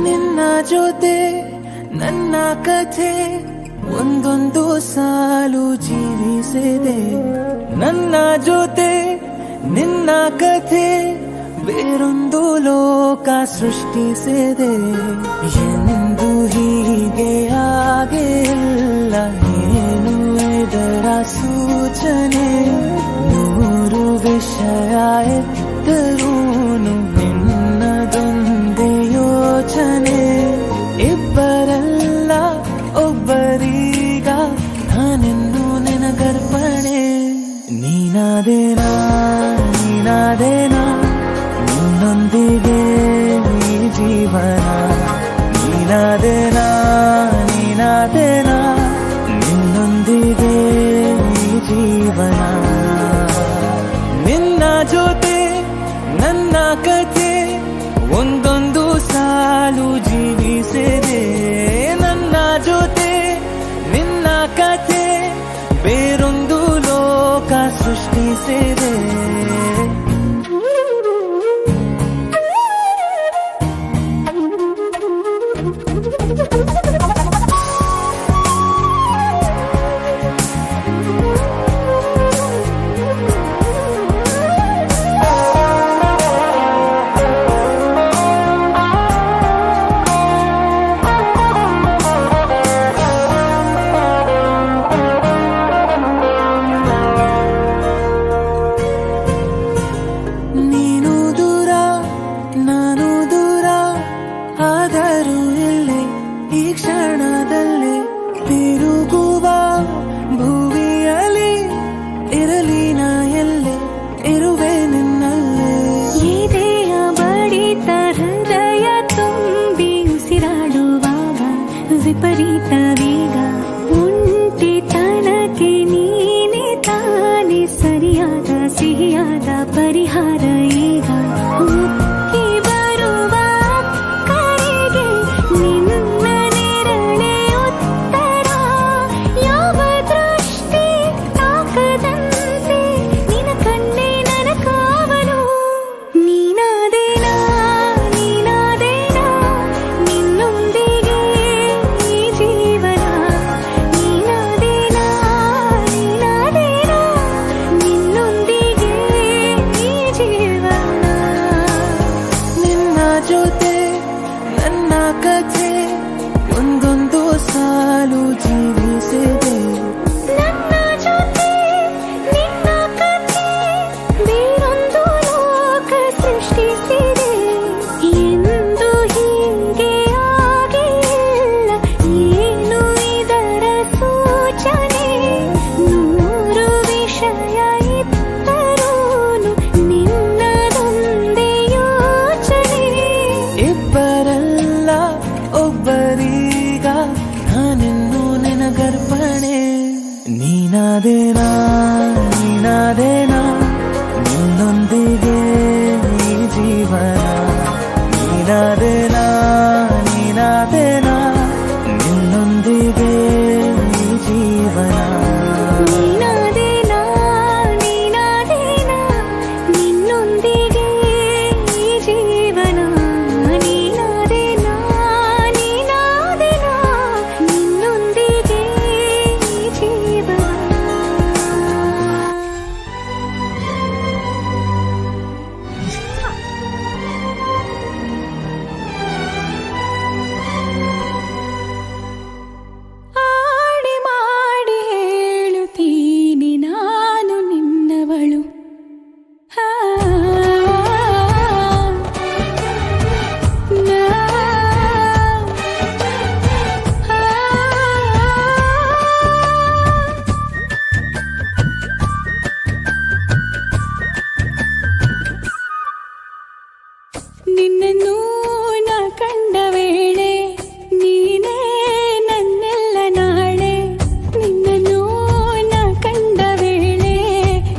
ನಿನ್ನ ಜೊತೆ ನನ್ನ ಕಥೆ ಒಂದೊಂದು ಸಾಲು ಜೀವಿಸಿದೆ. ನನ್ನ ಜೊತೆ ನಿನ್ನ ಕಥೆ ಬೇರೊಂದು ಲೋಕ ಸೃಷ್ಟಿಸಿದೆ. ಎಂದು ಹೀಗೆ ಆಗಿಲ್ಲ, ಏನು ಇದರ ಸೂಚನೆ? ನೂರು ವಿಷಯ ಎತ್ತರೂನು ನಿನ್ನದೊಂದೇ ಯೋಚನೆ. ಇಬ್ಬರಲ್ಲ ಒಬ್ಬರೀಗ ನಾನೆಂದು ನಿನಗರ್ಪಣೆ. ನೀನಾದೇನಾ ನೀನಾದೇನಾ ನಿನ್ನೊಂದಿಗೆ ಈ ಜೀವನ. ನೀನಾದೇನಾ ನೀನಾದೇನಾ ನಿನ್ನೊಂದಿಗೆ ಈ ಜೀವನ. ನಿನ್ನ ಜೊತೆ ನನ್ನ ಕಥೆ ಒಂದೊಂದು ಸಾಲು ಜೀವಿಸಿದೆ. ನನ್ನ ಜೊತೆ ನಿನ್ನ ಕಥೆ ಬೇರೊಂದು ಲೋಕ ಸೃಷ್ಟಿಸಿದೆ. ವಿಪರೀತ ವೇಗ ಒಂಟಿತನಕ್ಕೆ ನೀನೆ ತಾನೆ ಸರಿಯಾದ ಸಿಹಿಯಾದ ಪರಿಹಾರ. ಈಗ ಉಕ್ಕಿ ಬರುವ ಕರೆಗೆ ನಿನ್ನ ನೆರಳೆ ಉತ್ತರ. ಯಾವ ದೃಷ್ಟಿ ತಾಕದಂತೆ ನಿನ ಕಣ್ಣೆ ನನ್ನ ಕಾವಲು. ನೀನಾದೇನಾ ನೀನಾದೇನಾ ನಿನ್ನೊಂದಿಗೆ ಈ ಜೀವನ. ನೀನಾದೇನಾ ನೀನಾದೇನಾ ನಿನ್ನೊಂದಿಗೆ ಈ ಜೀವನ. ನಿನ್ನ ಜೊತೆ ನನ್ನ ಕಥೆ ಒಂದೊಂದು ಸಾಲು ಜೀವಿಸಿದೆ. ನನ್ನ ಜೊತೆ ನಿನ್ನ ಕಥೆ ಬೇರೊಂದು ಲೋಕ ಸೃಷ್ಟಿಸಿದೆ. ಎಂದು ಹೀಗೆ ಆಗಿಲ್ಲ, ಏನು ಇದರ ಸೂಚನೆ? ನೂರು ವಿಷಯ ಇತ್ತರೂನು ನಿನ್ನದೊಂದೇ ಯೋಚನೆ. ಇಬ್ಬರಲ್ಲ ಒಬ್ಬರೀಗ ನಾನೆಂದು ನಿನಗರ್ಪಣೆ. ನೀನಾದೇನಾ ನೀನಾದೇನಾ ನಿನ್ನೊಂದಿಗೆ ಈ ಜೀವನ. ನೀನಾದೇನಾ ನೀನಾದೇನಾ ನಿನ್ನೊಂದಿಗೆ ಈ ಜೀವನ. ನೀನಾದೇನಾ ನೀನಾದೇನಾ ನಿನ್ನೊಂದಿಗೆ ಈ ಜೀವನ. ನೀನಾದೇನಾ ನೀನಾದೇನಾ ನಿನ್ನೊಂದಿಗೆ ಈ ಜೀವನ. ಆಡಿ ಮಾಡಿ ಹೇಳುತ್ತೀನಿ ನಾನು ನಿನ್ನವಳು. ಆ, ನಾ, ಆ, ನಿನ್ನನ್ನು ನಾ ಕಂಡ ವೇಳೆ ನೀನೇ ನನ್ನೆಲ್ಲ ನಾಳೆ. ನಿನ್ನನ್ನು ನಾ ಕಂಡ ವೇಳೆ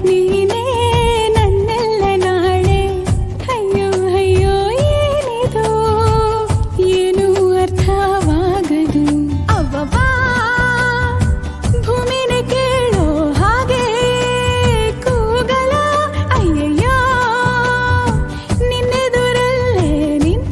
ನೀನೇ ನನ್ನೆಲ್ಲ ನಾಳೆ. ಅಯ್ಯೋ ಅಯ್ಯೋ ಏನಿದು ಏನು ಅರ್ಥವಾಗದು. ಅವ್ವವ್ವ ಭೂಮಿನೇ ಕೇಳೋ ಹಾಗೆ ಕೂಗಲ. ಅಯ್ಯಯ್ಯೋ ನಿನ್ನೆದುರಲ್ಲೇ ನಿಂತ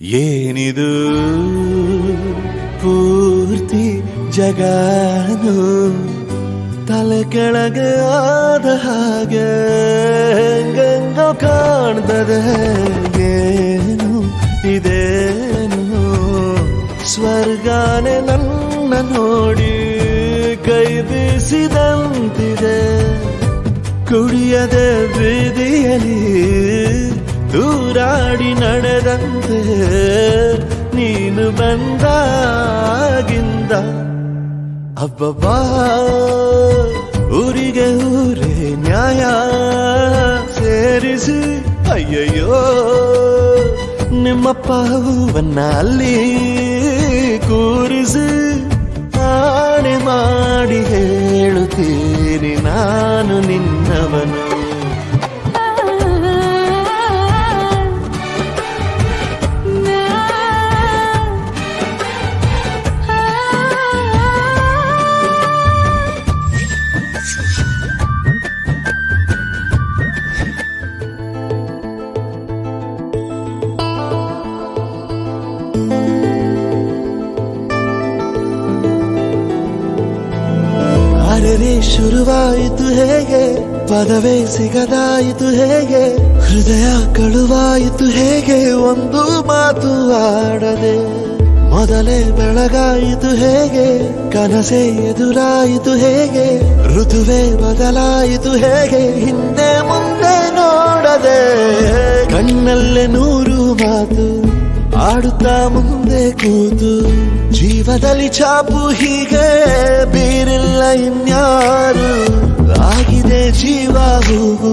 ಏನಿದು ಪೂರ್ತಿ ಜಗನು ತಲೆ ಕೆಳಗೆ ಆದ ಹಾಗೆ ಗಂಗೋ ಕಾಣ್ತದೆ. ಏನು ಇದೇನು ಸ್ವರ್ಗಾನೆ ನನ್ನ ನೋಡಿ ಕೈ ಬೀಸಿದಂತಿದೆ. ಕುಡಿಯದೆ ಬೀದಿಯಲ್ಲಿ ದೂರಾಡಿ ನಡೆದಂತೆ ನೀನು ಬಂದಾಗಿಂದ ಅಬ್ಬಬ್ಬಾ ಊರಿಗೆ ಊರೇ ನ್ಯಾಯ ಸೇರಿಸಿ ಅಯ್ಯಯ್ಯೋ ನಿಮ್ಮಪ್ಪ ಹೂವನ್ನ ಅಲ್ಲಿ ಕೂರಿಸಿ ಆಣೆ ಮಾಡಿ ಹೇಳುತ್ತೀನಿ ನಾನು ನಿನ್ನವನು. ಶುರುವಾಯಿತು ಹೇಗೆ, ಪದವೇ ಸಿಗದಾಯಿತು ಹೇಗೆ, ಹೃದಯ ಕಳುವಾಯಿತು ಹೇಗೆ, ಒಂದು ಮಾತು ಆಡದೆ. ಮೊದಲೇ ಬೆಳಗಾಯಿತು ಹೇಗೆ, ಕನಸೇ ಎದುರಾಯಿತು ಹೇಗೆ, ಋತುವೇ ಬದಲಾಯಿತು ಹೇಗೆ, ಹಿಂದೆ ಮುಂದೆ ನೋಡದೆ. ಕಣ್ಣಲ್ಲೇ 100 ಮಾತು ಆಡುತ್ತಾ ಮುಂದೆ ಕೂತು, ಜೀವದಲ್ಲಿ ಛಾಪು ಹೀಗೆ ಬೀರಿಲ್ಲ ಇನ್ಯಾರು. ಆಗಿದೆ ಜೀವ ಹೂವು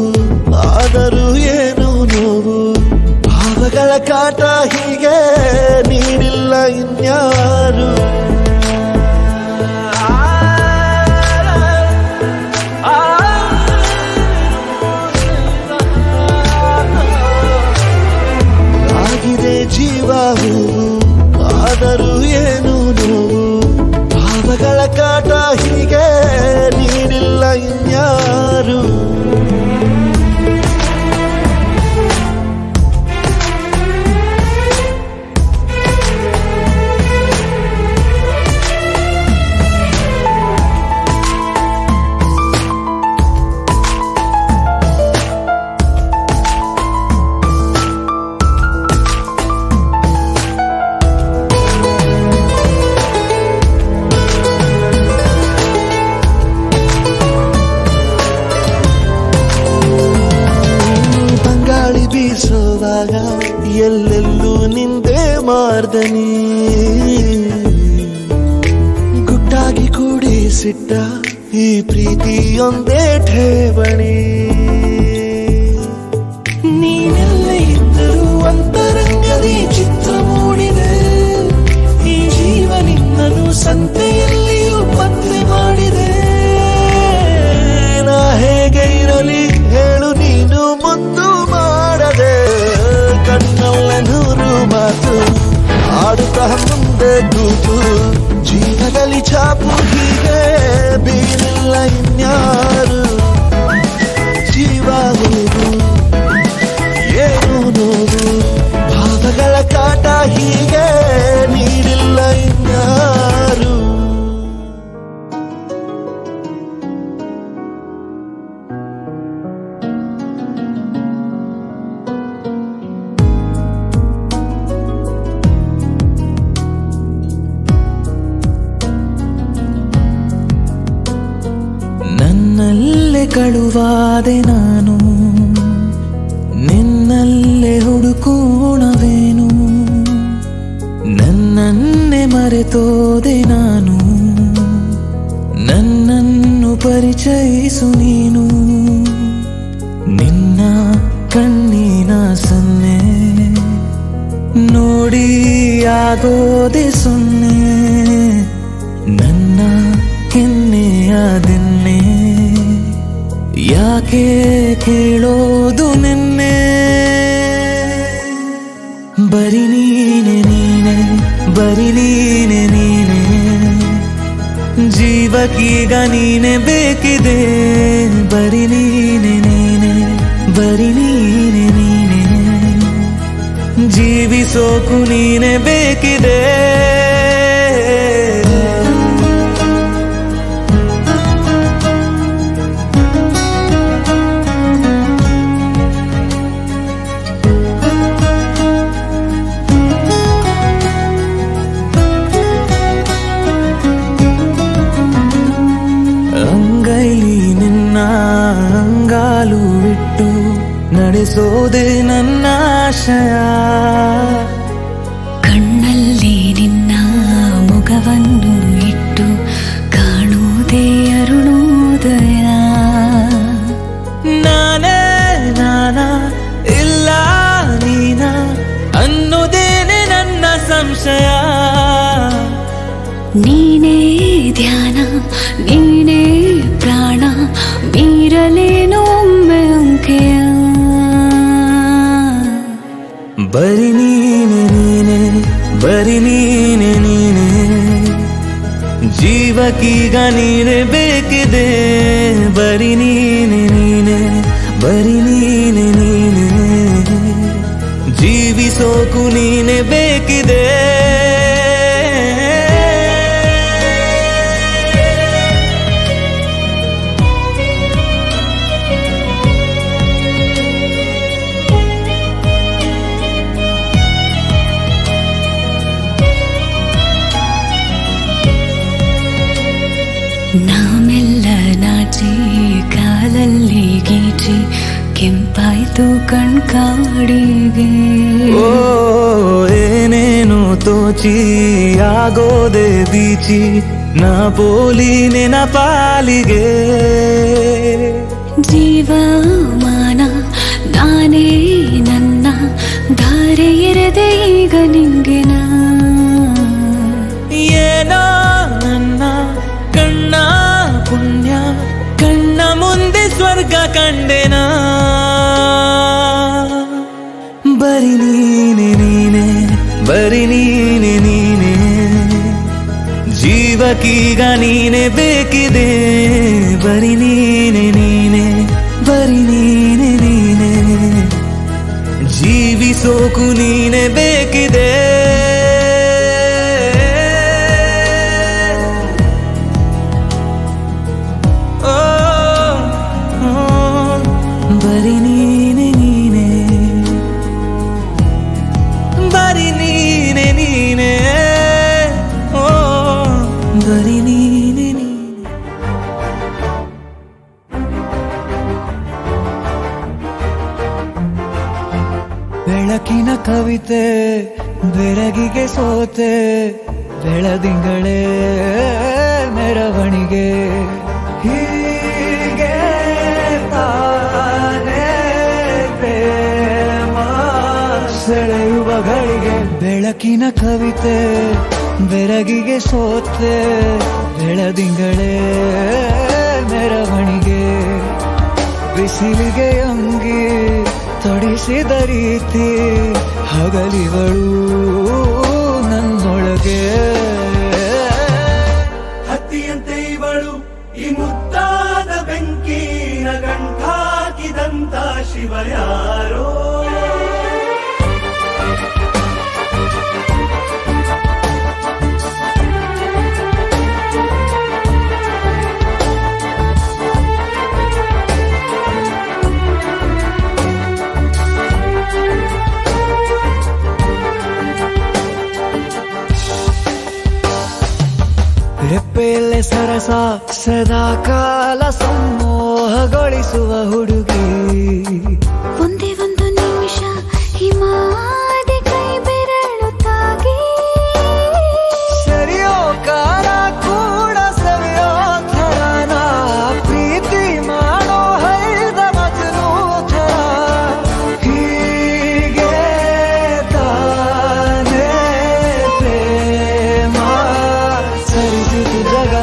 ಆದರೂ ಏನು ನೋವು, ಭಾವಗಳ ಕಾಟ ಹೀಗೆ ನೀಡಿಲ್ಲ ಇನ್ಯಾರು. ಆಗಿದೆ ಜೀವ ಹೂವು ಆದರೂ ಏನು ನೋವು, ಭಾವಗಳ ಕಾಟ ಹೀಗೆ ನೀಡಿಲ್ಲ ಇನ್ಯಾರು. ಬೀಸೋವಾಗ ಎಲ್ಲೆಲ್ಲೂ ನಿಂದೆ ಮಾರ್ದನಿ, ಗುಟ್ಟಾಗಿ ಕೂಡಿಸಿಟ್ಟ ಈ ಪ್ರೀತಿಯೊಂದೇ ಠೇವಣಿ. ನೀನೆಲ್ಲ ಇದ್ದರೂ ಅಂತರಂಗದಿ ಚಿತ್ರ ಮೂಡಿದೆ, ಈ ಜೀವ ನಿನ್ನನ್ನು ಸಂತೆಯಲ್ಲಿಯೂ ಪತ್ತೆ ಮಾಡಿದೆ. ನಾ ಹೇಗೆ ಇರಲಿ ಹೇಳು ನೀನು ಮುದ್ದು ಮಾಡದೆ, ಕಣ್ಣಲ್ಲ 100 ಮಾತು ಆಡುತ್ತಾ ಮುಂದೆ ಕೂತು, ಜೀವದಲ್ಲಿ ಛಾಪು ಹೀಗೆ ಬೀರಿಲ್ಲ ಇನ್ಯಾರು. ಜೀವ ಹೂವು ಏನು ನೋವು, ಭಾವಗಳ ಕಾಟ ಹೀಗೆ ನೀಡಿಲ್ಲ ಇನ್ಯಾರು. ನನ್ನಲ್ಲೇ ಕಳುವಾದೆ ನಾನು, ನಿನ್ನಲ್ಲೇ ಹುಡುಕೋಣವೇನು, ನನ್ನನ್ನೇ ಮರೆತೋದೆ ನಾನು, ನನ್ನನ್ನು ಪರಿಚಯಿಸು ನೀನು. ನಿನ್ನ ಕಣ್ಣಿನ ಸನ್ನೆ ನೋಡಿ ಆಗೋದೆ ಸೊನ್ನೆ, ನನ್ನ ಕೆನ್ನೆಯಾದೆನ್ನೆ ಯಾಕೆ ಕೇಳೋದು ನಿನ್ನೆ. ಬರಿ ನೀನೆ ನೀನೆ ಬರಿ ನೀನೆ ನೀನೆ, ಜೀವಕ್ಕೀಗ ನೀನೆ ಬೇಕಿದೆ. ಬರಿ ನೀನೆ ನೀನೆ ಬರಿ ನೀನೆ ನೀನೆ, ಜೀವಿಸ ಜೀವಿಸೋಕು ನೀನೆ ಬೇಕಿದೆ. ಅಂಗೈಲಿ ನಿನ್ನ ಅಂಗಾಲು ಇಟ್ಟು ನಡೆಸೋದೆ ನನ್ನ ಆಶಯ. ಕಣ್ಣಲ್ಲಿ ನಿನ್ನ ಮುಖವನ್ನು ಇಟ್ಟು ಕಾಣುವುದೇ ಅರುಣೋದಯ. ನಾನೇ ನಾನ ಇಲ್ಲ ನೀನ ಅನ್ನೋದೇನೆ ನನ್ನ ಸಂಶಯ. ನೀನೇ ಧ್ಯಾನ ನೀನೇ ಪ್ರಾಣ ಮೀರಲೇನೋ ಒಮ್ಮೆ ಅಂಕೆಯ. ಬರಿ ನೀನೆ ನೀನೆ ಬರಿ ನೀನೆ ನೀನೆ ಜೀವಕ್ಕೀಗ ನೀನೆ ಬೇಕಿದೆ. ಬರಿ ನೀನೆ ನೀನೆ ಬರಿ ನೀನೆ ನೀನೆ ಜೀವಿಸೋಕು ನೀನೆ ಬೇಕಿದೆ. ನಾಮೆಲ್ಲ ನಾಚಿ ಕಾಲಲ್ಲಿ ಗೀಚಿ ಕೆಂಪಾಯ್ತು ಕಣ್ಕಾಡಿಗೆ. ಓ ಏನೇನು ತೋಚಿ ಆಗೋದೆ ಬೀಚಿ ನಾ ಪೋಲಿ ನೆನಪಾಲಿಗೆ. ಜೀವಮಾನ ನಾನೇ ನನ್ನ ಧಾರೆ ಎರೆದೆ ಈಗ ನಿಂಗೆ ನಾ. ಏನೋ ನನ್ನ ಕಣ್ಣ ಪುಣ್ಯ ಕಣ್ಣ ಮುಂದೆ ಸ್ವರ್ಗ ಕಂಡೆನಾ. ಬರಿ ನೀನೆ ನೀನೆ ಬರಿ ನೀನೆ ನೀನೆ ಜೀವಕ್ಕೀಗ ನೀನೆ ಬೇಕಿದೆ. ಬರಿ ನೀನೆ ನೀನೆ ಬರಿ ನೀನೆ ನೀನೆ ಜೀವಿಸೋಕು ನೀನೆ ಬೇಕಿದೆ. ಬರಿ ನೀನೆ ನೀನೆ ಬರಿ ನೀನೆ ನೀನೆ ಓ ಬರಿ ನೀನೆ ನೀನೆ. ಬೆಳಕಿನ ಕವಿತೆ ಬೆರಗಿಗೆ ಸೋತೆ ಬೆಳದಿಂಗಳೇ ಮೆರವಣಿಗೆ. ಹೀಗೆ ಸೆಳೆಯುವ ಗಳಿಗೆ ಬೆಳಕಿನ ಕವಿತೆ ಬೆರಗಿಗೆ ಸೋತೆ ಬೆಳದಿಂಗಳೇ ಮೆರವಣಿಗೆ. ಬಿಸಿಲಿಗೆ ಅಂಗಿ ತೊಡಿಸಿದ ರೀತಿ ಹಗಲಿಗಳು ನನ್ನೊಳಗೆ. ಹತ್ತಿಯಂತೆ ಇವಳು ಈ ಮುದ್ದಾದ ಬೆಂಕಿನ ಗಂಟಾಕಿದಂತ ಶಿವ ಯಾರೋ. ರೆಪ್ಪೆಯಲ್ಲೇ ಸರಸ ಸದಾ ಕಾಲ ಸಂಮೋಹಗೊಳಿಸುವ ಹುಡುಗಿ. ಒಂದೇ ಒಂದು ನಿಮಿಷ ಹಿಮಾದಿ ಕೈ ಬೆರಳು ತಾಗಿ. ಸರಿಯೋ ಕಾಲ ಕೂಡ ಸವಿಯೋ ಥರನ ಪ್ರೀತಿ ಮಾಡೋ ಹೈದ ಮಜನು ಥರ. ಹೀಗೆ ತಾನೇ ಪ್ರೇಮ ಸರಿಸಿತು ಜಗ.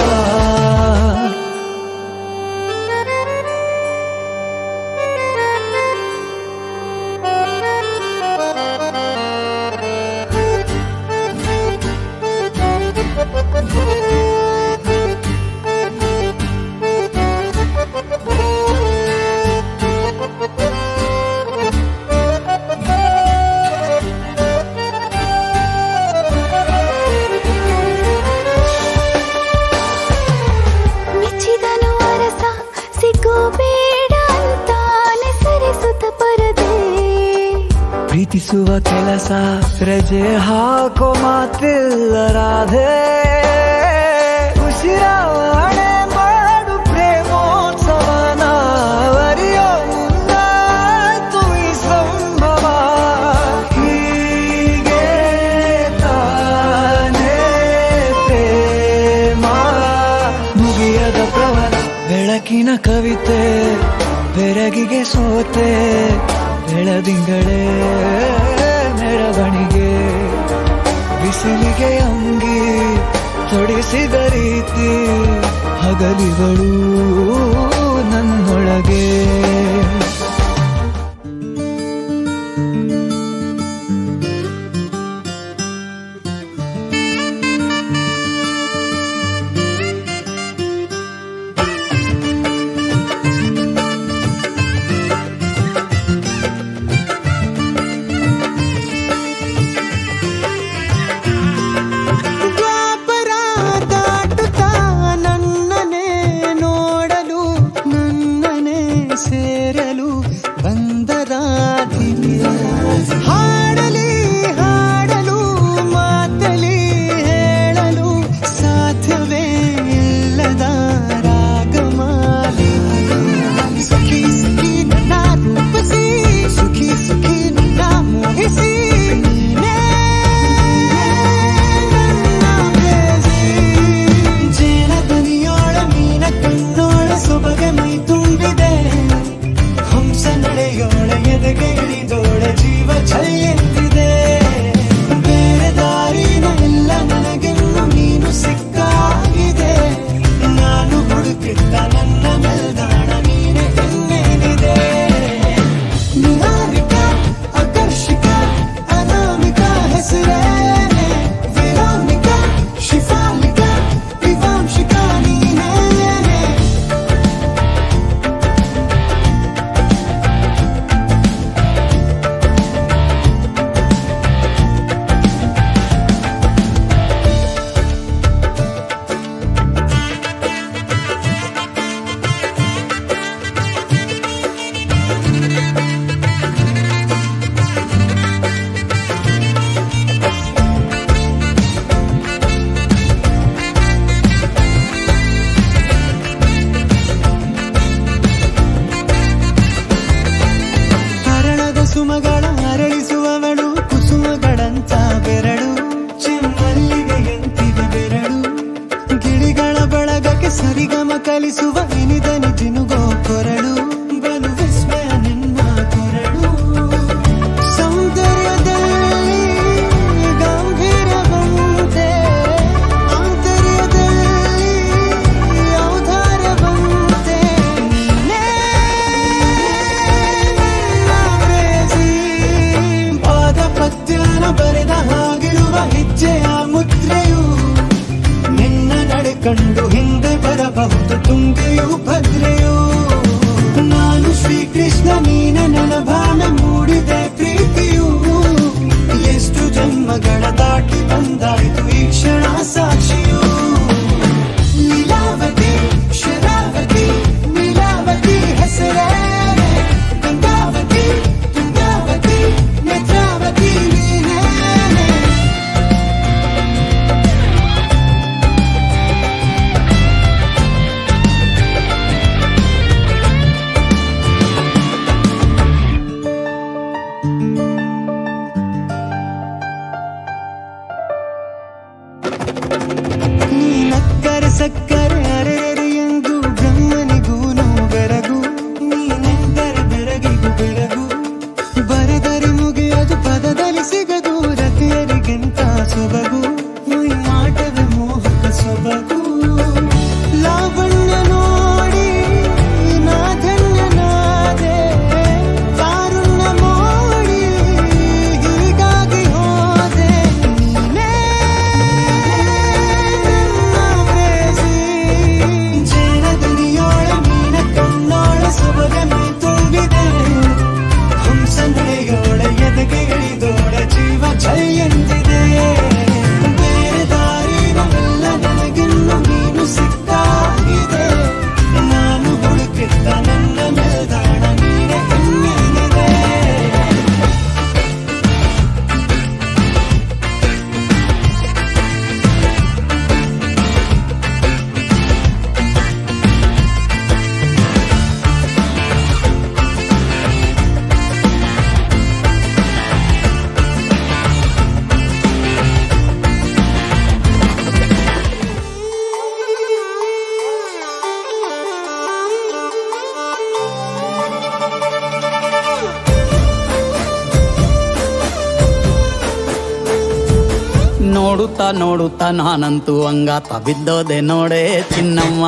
ಪ್ರೀತಿಸುವ ಕೆಲಸ ರಜೆ ಹಾಕೋ ಮಾತಿಲ್ಲ ರಾಧೆ ಉಸಿರಾವಣೆ ಮಾಡು ಪ್ರೇಮೋತ್ಸವನ ಅರಿಯೋ ಮುಂದಾಯ್ತು ಈ ಸಂಭವ ಹೀಗೆ ತಾನೇ ಪ್ರೇಮ ಮುಗಿಯದ ಪ್ರವರ ಬೆಳಕಿನ ಕವಿತೆ ಬೆರಗಿಗೆ ಸೋತೆ ಬೆಳದಿಂಗಳೇ ಮೆರವಣಿಗೆ ಬಿಸಿಲಿಗೆ ಅಂಗಿ ತೊಡಿಸಿದ ರೀತಿ ಹಗಲಿಗಳು ನನ್ನೊಳಗೆ ನೋಡುತ್ತಾ ನೋಡುತ್ತಾ ನಾನಂತೂ ಅಂಗಾತ ಬಿದ್ದೋದೆ ನೋಡೆ ಚಿನ್ನಮ್ಮ.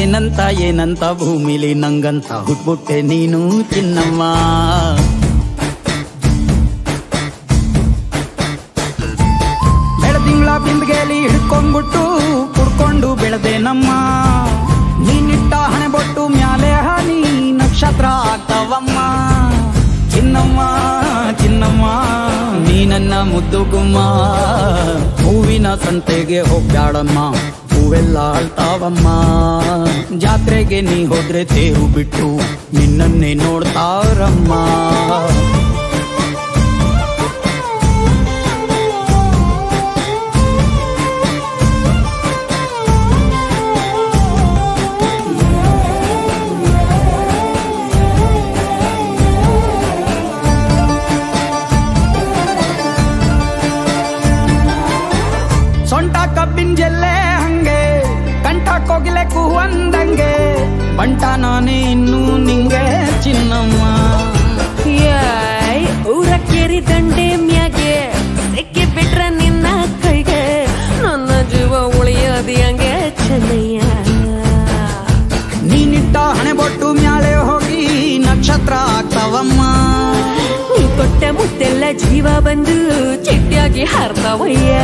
ಏನಂತ ಏನಂತ ಭೂಮಿಲಿ ನಂಗಂತ ಹುಟ್ಬಿಟ್ಟೆ ನೀನು ಚಿನ್ನಮ್ಮ. ಬೆಳದಿಂಗ್ಳ ಬಿಂದಿಗೆಲಿ ಹಿಡ್ಕೊಂಡ್ಬಿಟ್ಟು ಕುಡ್ಕೊಂಡು ಬೆಳೆದೆ ನಮ್ಮ. ನೀನಿಟ್ಟ ಹಣೆ ಬೊಟ್ಟು ಮ್ಯಾಲೆ ಹನಿ ನಕ್ಷತ್ರ ಆಗ್ತಾವಮ್ಮ. ಚಿನ್ನಮ್ಮ ಚಿನ್ನಮ್ಮ ನೀ ನನ್ನ ಮುದ್ದು ಗುಮ್ಮ. ಹೂವಿನ ಸಂತೆಗೆ ಹೋಗ್ಯಾಡಮ್ಮ, ಹೂವೆಲ್ಲ ಅಳ್ತಾವಮ್ಮ. ಜಾತ್ರೆಗೆ ನೀ ಹೋದ್ರೆ ತೇರು ಬಿಟ್ಟು ನಿನ್ನನ್ನೇ ನೋಡ್ತಾರಮ್ಮ. ಸೊಂಟ ಕಬ್ಬಿನ ಜಲ್ಲೆ ಹಂಗೆ, ಕಂಠ ಕೋಗಿಲೆ ಕೂವಂದಂಗೆ, ಬಂಟ ನಾನೇ ಇನ್ನೂ ನಿಂಗೆ ಚಿನ್ನಮ್ಮ. ಊರ ಕೇರಿ ದಂಡೆ ಮ್ಯಾಗೆ ಸಿಕ್ಕಿ ಬಿಟ್ರ ನಿನ್ನ ಕೈಗೆ, ನನ್ನ ಜೀವ ಉಳಿಯೋದಿ ಹಂಗೆ ಚೆನ್ನಯ್ಯ. ನೀನಿಟ್ಟ ಹಣೆ ಬೊಟ್ಟು ಮ್ಯಾಲೆ ಹೋಗಿ ನಕ್ಷತ್ರ ಆಗ್ತಾವಮ್ಮ. ನೀ ಕೊಟ್ಟ ಮುತ್ತೆಲ್ಲ ಜೀವ ಬಂದು ಚಿಟ್ಟಿಯಾಗಿ ಹಾರ್ತಾವಯ್ಯ.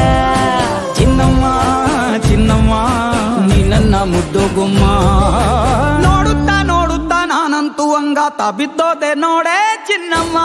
ಚಿನ್ನಮ್ಮ ಚಿನ್ನಮ್ಮ ನೀ ನನ್ನ ಮುದ್ದು ಗುಮ್ಮ. ನೋಡುತ್ತಾ ನೋಡುತ್ತಾ ನಾನಂತೂ ಅಂಗಾತ ಬಿದ್ದೋದೆ ನೋಡೆ ಚಿನ್ನಮ್ಮ.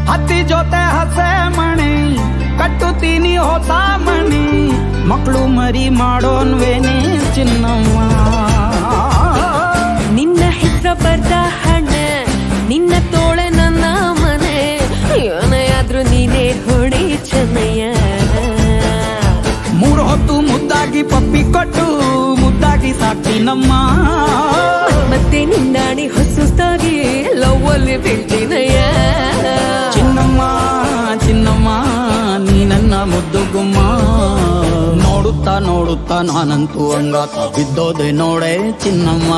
ಹತ್ತಿ ಜೊತೆ ಹಸೆ ಮಣಿ ಕಟ್ಟುತ್ತೀನಿ ಹೊಸ ಮಣಿ, ಮಕ್ಕಳು ಮರಿ ಮಾಡೋನ್ವೇನೆ ಚಿನ್ನಮ್ಮ. ನಿನ್ನ ಹೆಸರು ಬರ್ದ ಹಣ್ಣ, ನಿನ್ನ ತೋಳೆ ನನ್ನ ಮನೆ, ಏನೇ ಆದ್ರೂ ನೀನೇ ಹೊಡಿ ಚೆನ್ನಯ್ಯ. ಮೂರು ಹೊತ್ತು ಮುದ್ದಾಗಿ ಪಪ್ಪಿ ಕೊಟ್ಟು ಮುದ್ದಾಗಿ ಸಾಕ್ತೀನಮ್ಮ. ಮತ್ತೆ ನಿನ್ನಾಡಿ ಹೊಸುತ್ತಾಗಿ ಲವ್ವಲ್ಲಿ ಬೀಳ್ತೀನಯ್ಯ. ಚಿನ್ನಮ್ಮ ಚಿನ್ನಮ್ಮ ನೀ ನನ್ನ ಮುದ್ದು ಗುಮ್ಮ. ನೋಡುತ್ತಾ ನೋಡುತ್ತಾ ನಾನಂತೂ ಅಂಗಾತ ಬಿದ್ದೋದೆ ನೋಡೆ ಚಿನ್ನಮ್ಮ.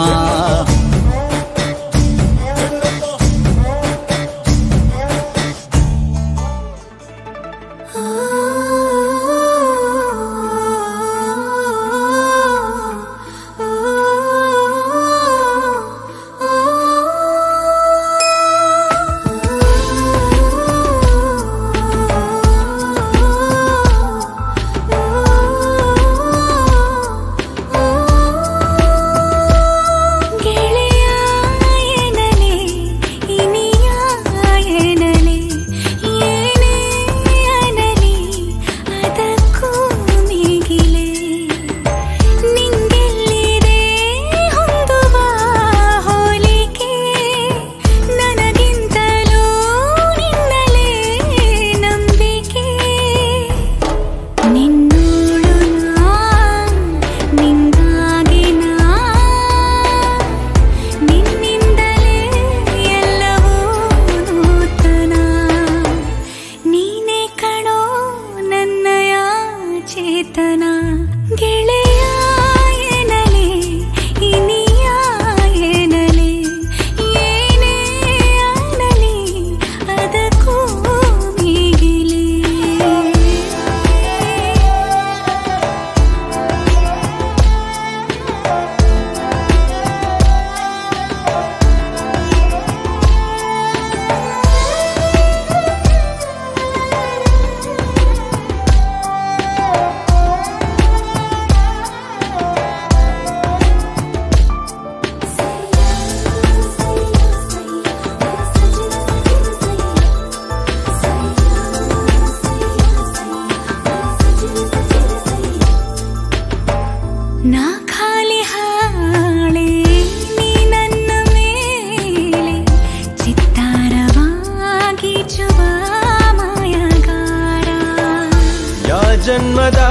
ಜನ್ಮದ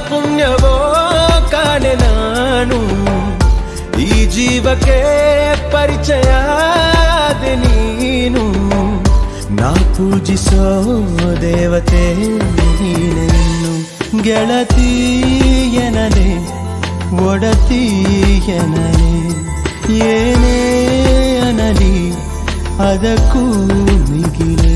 ಪುಣ್ಯವೋ ಕಾಣೆ ನಾನು ಈ ಜೀವಕ್ಕೆ ಪರಿಚಯ ನೀನು ನಾ ಪೂಜಿಸೋ ದೇವತೆ ನೀನು ಗೆಳತಿಯನಲೆ ಒಡತಿಯನಲೆ ಏನೇ ಅನಲಿ ಅದಕ್ಕೂ ಮಿಗಿಲೇ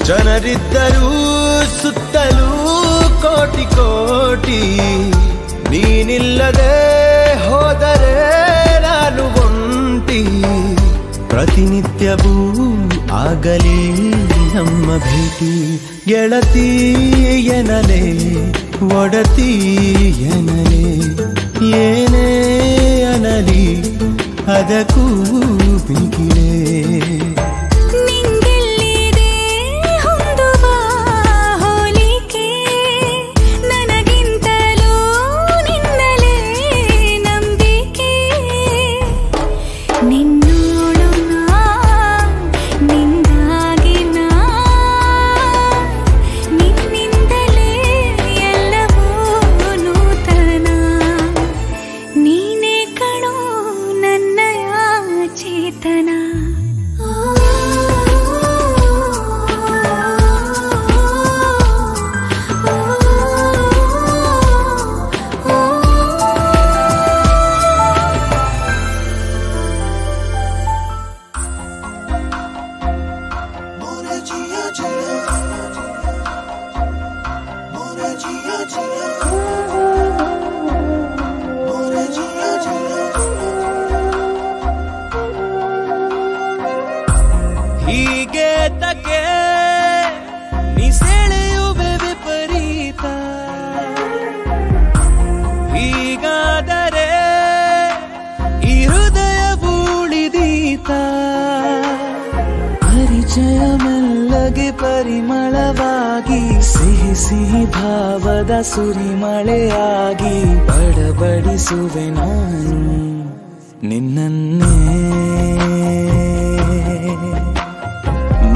ಜನರಿದ್ದರೂ ಸುತ್ತಲೂ ಕೋಟಿ ಕೋಟಿ ನೀನಿಲ್ಲದೆ ಹೋದರೆ ನಾನು ಒಂಟಿ ಪ್ರತಿನಿತ್ಯವೂ ಆಗಲಿ ನಮ್ಮ ಭೇಟಿ ಗೆಳತಿಯನಲೆ ಒಡತಿಯನಲೆ ಏನೇ ಅನಲಿ ಅದಕ್ಕೂ ಬಿಗಿಲೇ ಹೀಗೆ ತಕ್ಕೆ ನೀ ಸೆಳೆಯುವೆ ವಿಪರೀತ ಹೀಗಾದರೆ ಈ ಹೃದಯ ಉಳಿದೀತ ಪರಿಚಯ ಮೆಲ್ಲಗೆ ಪರಿಮಳವಾಗಿ ಸಿಹಿ ಸಿಹಿ ಭಾವದ ಸುರಿಮಳೆಯಾಗಿ ಬಡಬಡಿಸುವೆ ನಾನು ನಿನ್ನನ್ನೇ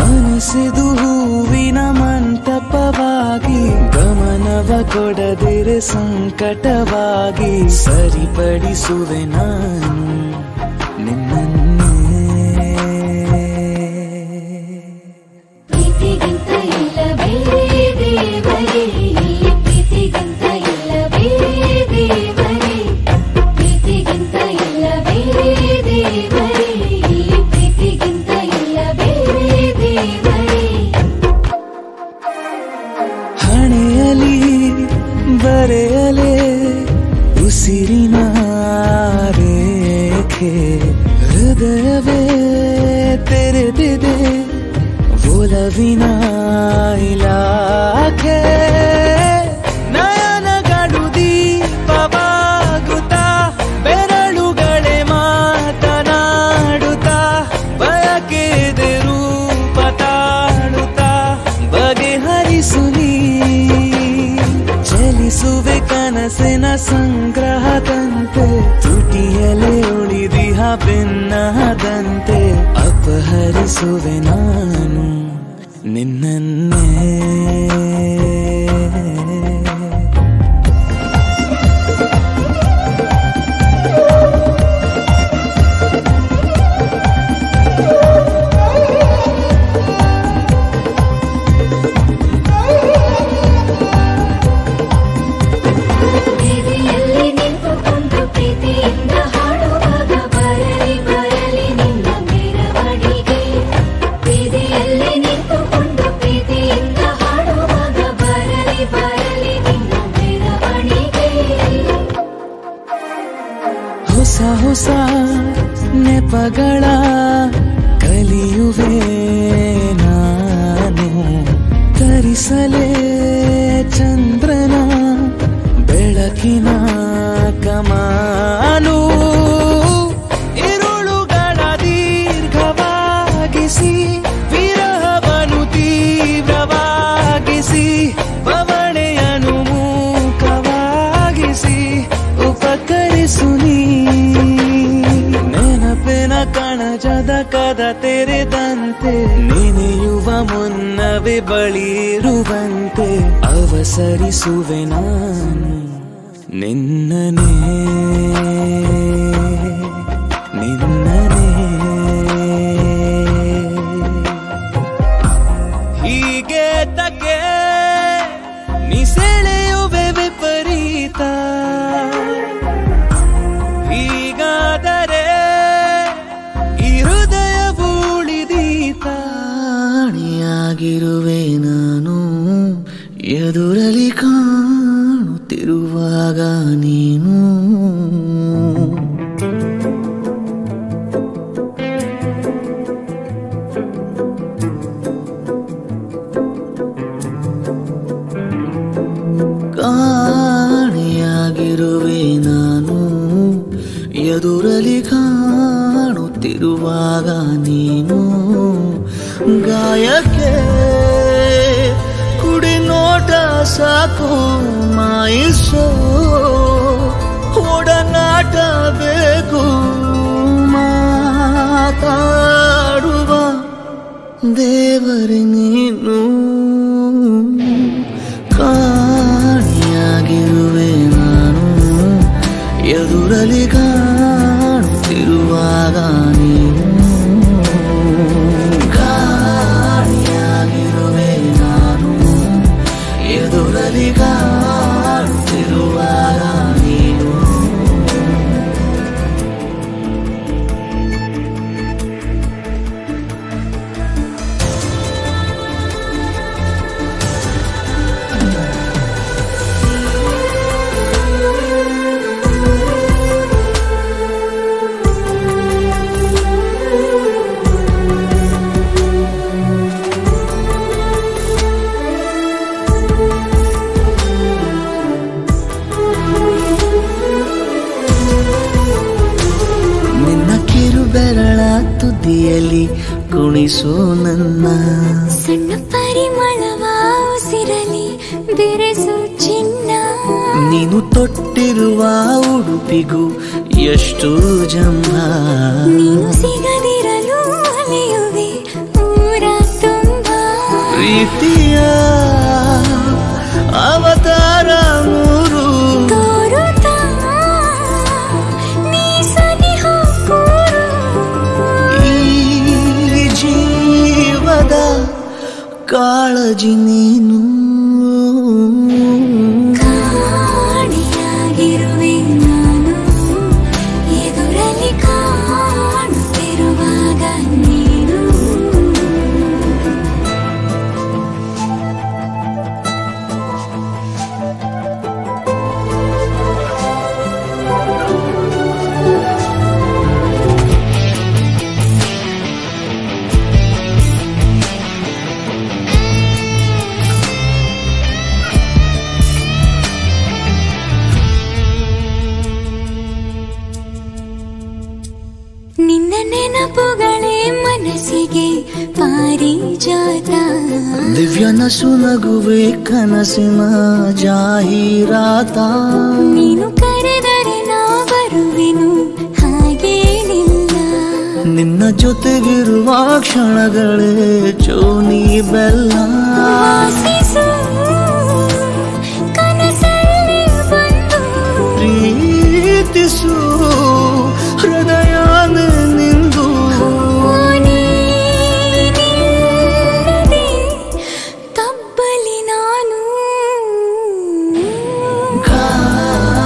ಮನಸ್ಸಿದು ಹೂವಿನ ಮಂಟಪವಾಗಿ ಗಮನವ ಕೊಡದಿರೆ ಸಂಕಟವಾಗಿ ಸರಿಪಡಿಸುವೆ ನಾನು ನಿನ್ನನ್ನೇ ಪ್ರೀತಿಗಿಂತ ಇಲ್ಲ ಬೇರೆ ದೇವರೇ ಪ್ರೀತಿಗಿಂತ ಇಲ್ಲ ಬೇರೆ ದೇವರೇ ಪ್ರೀತಿಗಿಂತ ಇಲ್ಲ ಬೇರೆ ದೇವರೇ ಪ್ರೀತಿಗಿಂತ ಇಲ್ಲ ಬೇರೆ ದೇವರೇ ಹಣೆಯಲಿ ಬರೆಯಲೇ ಉಸಿರಿನ ರೇಖೆ ಹೃದಯವೇ ತೆರೆದಿದೆ ಒಲವಿನ ಇಲಾಖೆ ನಯನಗಳು ದೀಪವಾಗುತ್ತಾ ಬೆರಳುಗಳೇ ಮಾತನಾಡುತ್ತಾ ಬಯಕೆದೆ ರೂಪ ತಾಳುತ್ತಾ ಬಗೆಹರಿಸು ನೀ ಚಲಿಸುವೆ ಕನಸಿನ ಸಂಗ್ರಹದಂತೆ ತುಟಿಯಲೇ ಉಳಿದಿಹ ಬೆನ್ನದಂತೆ ಅಪಹರಿಸುವೆ ನಾನು ನಿನ್ನನ್ನೇ ಪ್ರೀತಿಯಿಂದ ಹಾಡುವಾಗ ಬರಲಿ ಬರಲಿ ನಿನ್ನ ಮೆರವಣಿಗೆ ಹೊಸ ನೆಪಗಳ ಕಲಿಯುವೆ ನಾನು. ತರಿಸಲೇ ಚಂದ್ರನ ಬೆಳಕಿನ ಕಮಾನು. ಇರುಳುಗಳ ದೀರ್ಘವಾಗಿಸಿ ವಿರಹವನ್ನು ತೀವ್ರವಾಗಿಸಿ ಬವಣೆಯನ್ನು ಮೂಕವಾಗಿಸಿ ಉಪಕರಿಸು ನೀ. ನೆನಪಿನ ಕಣಜದ ಕದ ತೆರೆದಂತೆ ನೆನೆಯುವ ಮುನ್ನವೇ ಬಳಿರುವಂತೆ ಅವಸರಿಸುವೆ ನಾನು ನಿನ್ನನೇ ನಿನ್ನನೇ. ಹೀಗೆ ತಕ್ಕೆ ನೀ ಸೆಳೆಯುವೆ ವಿಪರೀತ. ಹೀಗಾದರೆ ಈ ಹೃದಯವು ಉಳಿದೀತ. ಕಾಣಿಯಾಗಿರುವೆ ನಾನು ಎದುರಲಿ ಕಾಣುತ್ತಿರುವಾಗ ನೀನು. ಕಾಣಿಯಾಗಿರುವೆ ನಾನು ಎದುರಲಿ ಕಾಣುತ್ತಿರುವಾಗ ನೀನು. ಗಾಯಕ್ಕೆ ಕುಡಿ ನೋಟ ಸಾಕು ಮಾಯಿಸೋ ಒಡನಾಟ ಬೇಕು. ಮಾತಾಡುವ ದೇವರೇ ನೀನು. ಕಾಣಿಯಾಗಿರುವೆ ನಾನು ಎದುರಲಿ ಕಾಣುತ್ತಿರುವಾಗ ನೀನು. ಕಾಣಿಯಾಗಿರುವೆ ನಾನು ಎದುರಲಿ ಕಾಣುತ್ತಿರುವಾಗ ನೀನು. ಬೆರಳ ತುದಿಯಲ್ಲಿ ಕುಣಿಸೋ ನನ್ನ ಸಣ್ಣ ಪರಿಮಳವ ಉಸಿರಲಿ ಬೆರೆಸು ಚಿನ್ನ. ನೀನು ತೊಟ್ಟಿರುವ ಉಡುಪಿಗೂ ಎಷ್ಟು ಜಂಭ. ನೀನು ಸಿಗದಿರಲು ಅಲೆಯುವೆ ಊರ ತುಂಬ. ಪ್ರೀತಿಯ ಅವತಾರ ಮೂರು ತೋರುತ್ತಾ ನೀ ಸನಿಹ ಕೂರು. ಈ ಜೀವದ ಕಾಳಜಿ ನೀನು. ಕಾಣಿಯಾಗಿರುವೆ ನಾನು ಎದುರಲ್ಲಿ ಕಾಣುತ್ತಿರುವಾಗ ನೀನು. ನಿನ್ನ ನೆನಪುಗಳೇ ಮನಸ್ಸಿಗೆ ಪಾರಿಜಾತ. ದಿವ್ಯ ನಸು ನಗುವೆ ಕನಸಿನ ಜಾಹೀರಾತ. ನೀನು ಕರೆದರೆ ನಾ ಬರುವೆನು ಹಾಗೇನಿಲ್ಲ. ನಿನ್ನ ಜೊತೆಗಿರುವ ಕ್ಷಣಗಳೇ ಚೋನಿ ಬೆಲ್ಲ. ವಾಸಿಸು ಕನಸಲ್ಲಿ ಬಂದು ಪ್ರೀತಿಸು ಹೃದಯ ನಿಂದು. ನೀನಿಲ್ಲದೆ ತಬ್ಬಲಿ ನಾನು.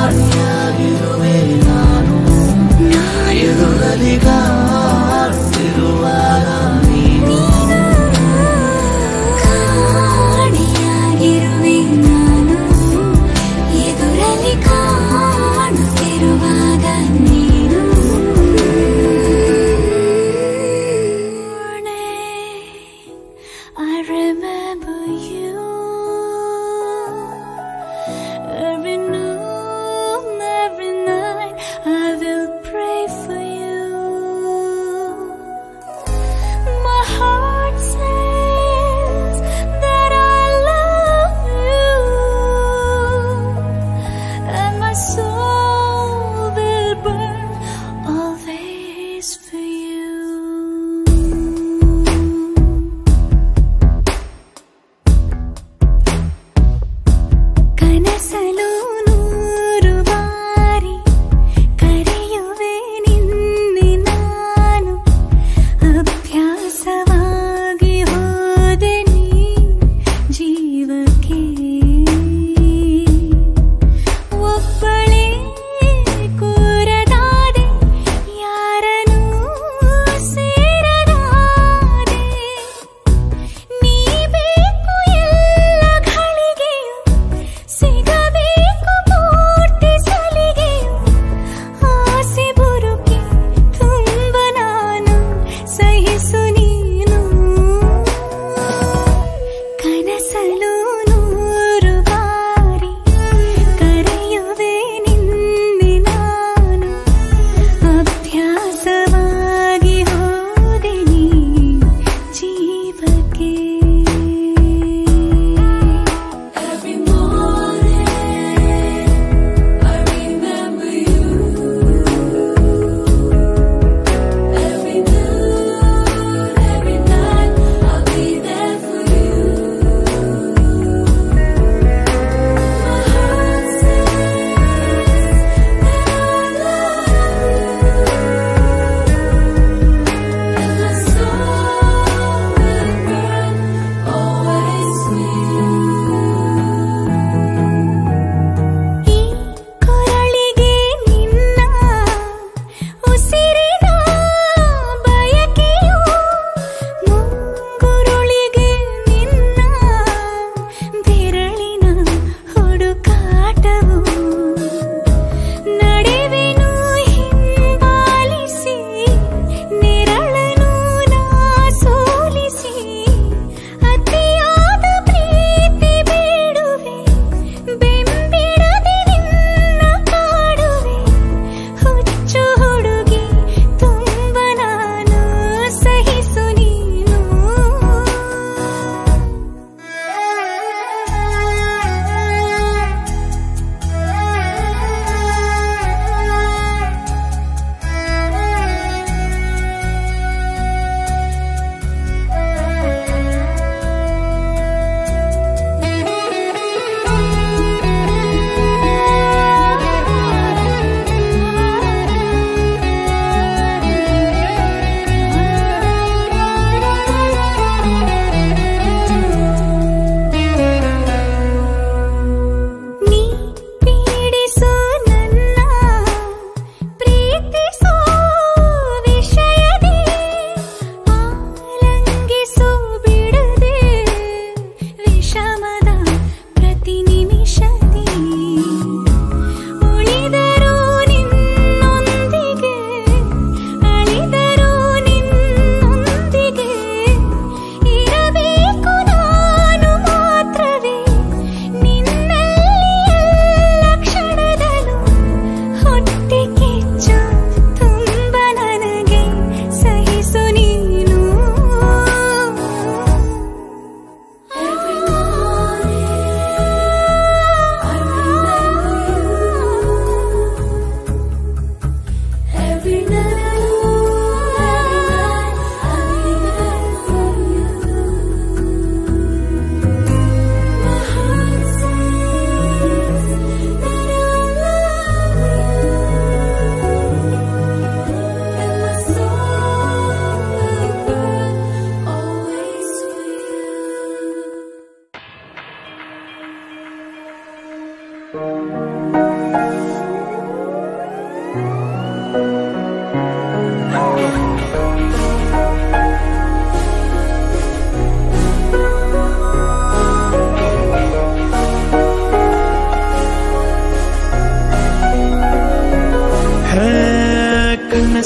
ಕಾಣಿಯಾಗಿರುವೆ ನಾನು ಎದುರಲಿ ಕಾಣುತ್ತಿರುವಾಗ ನೀನು. ಕಾಣಿಯಾಗಿರುವೆ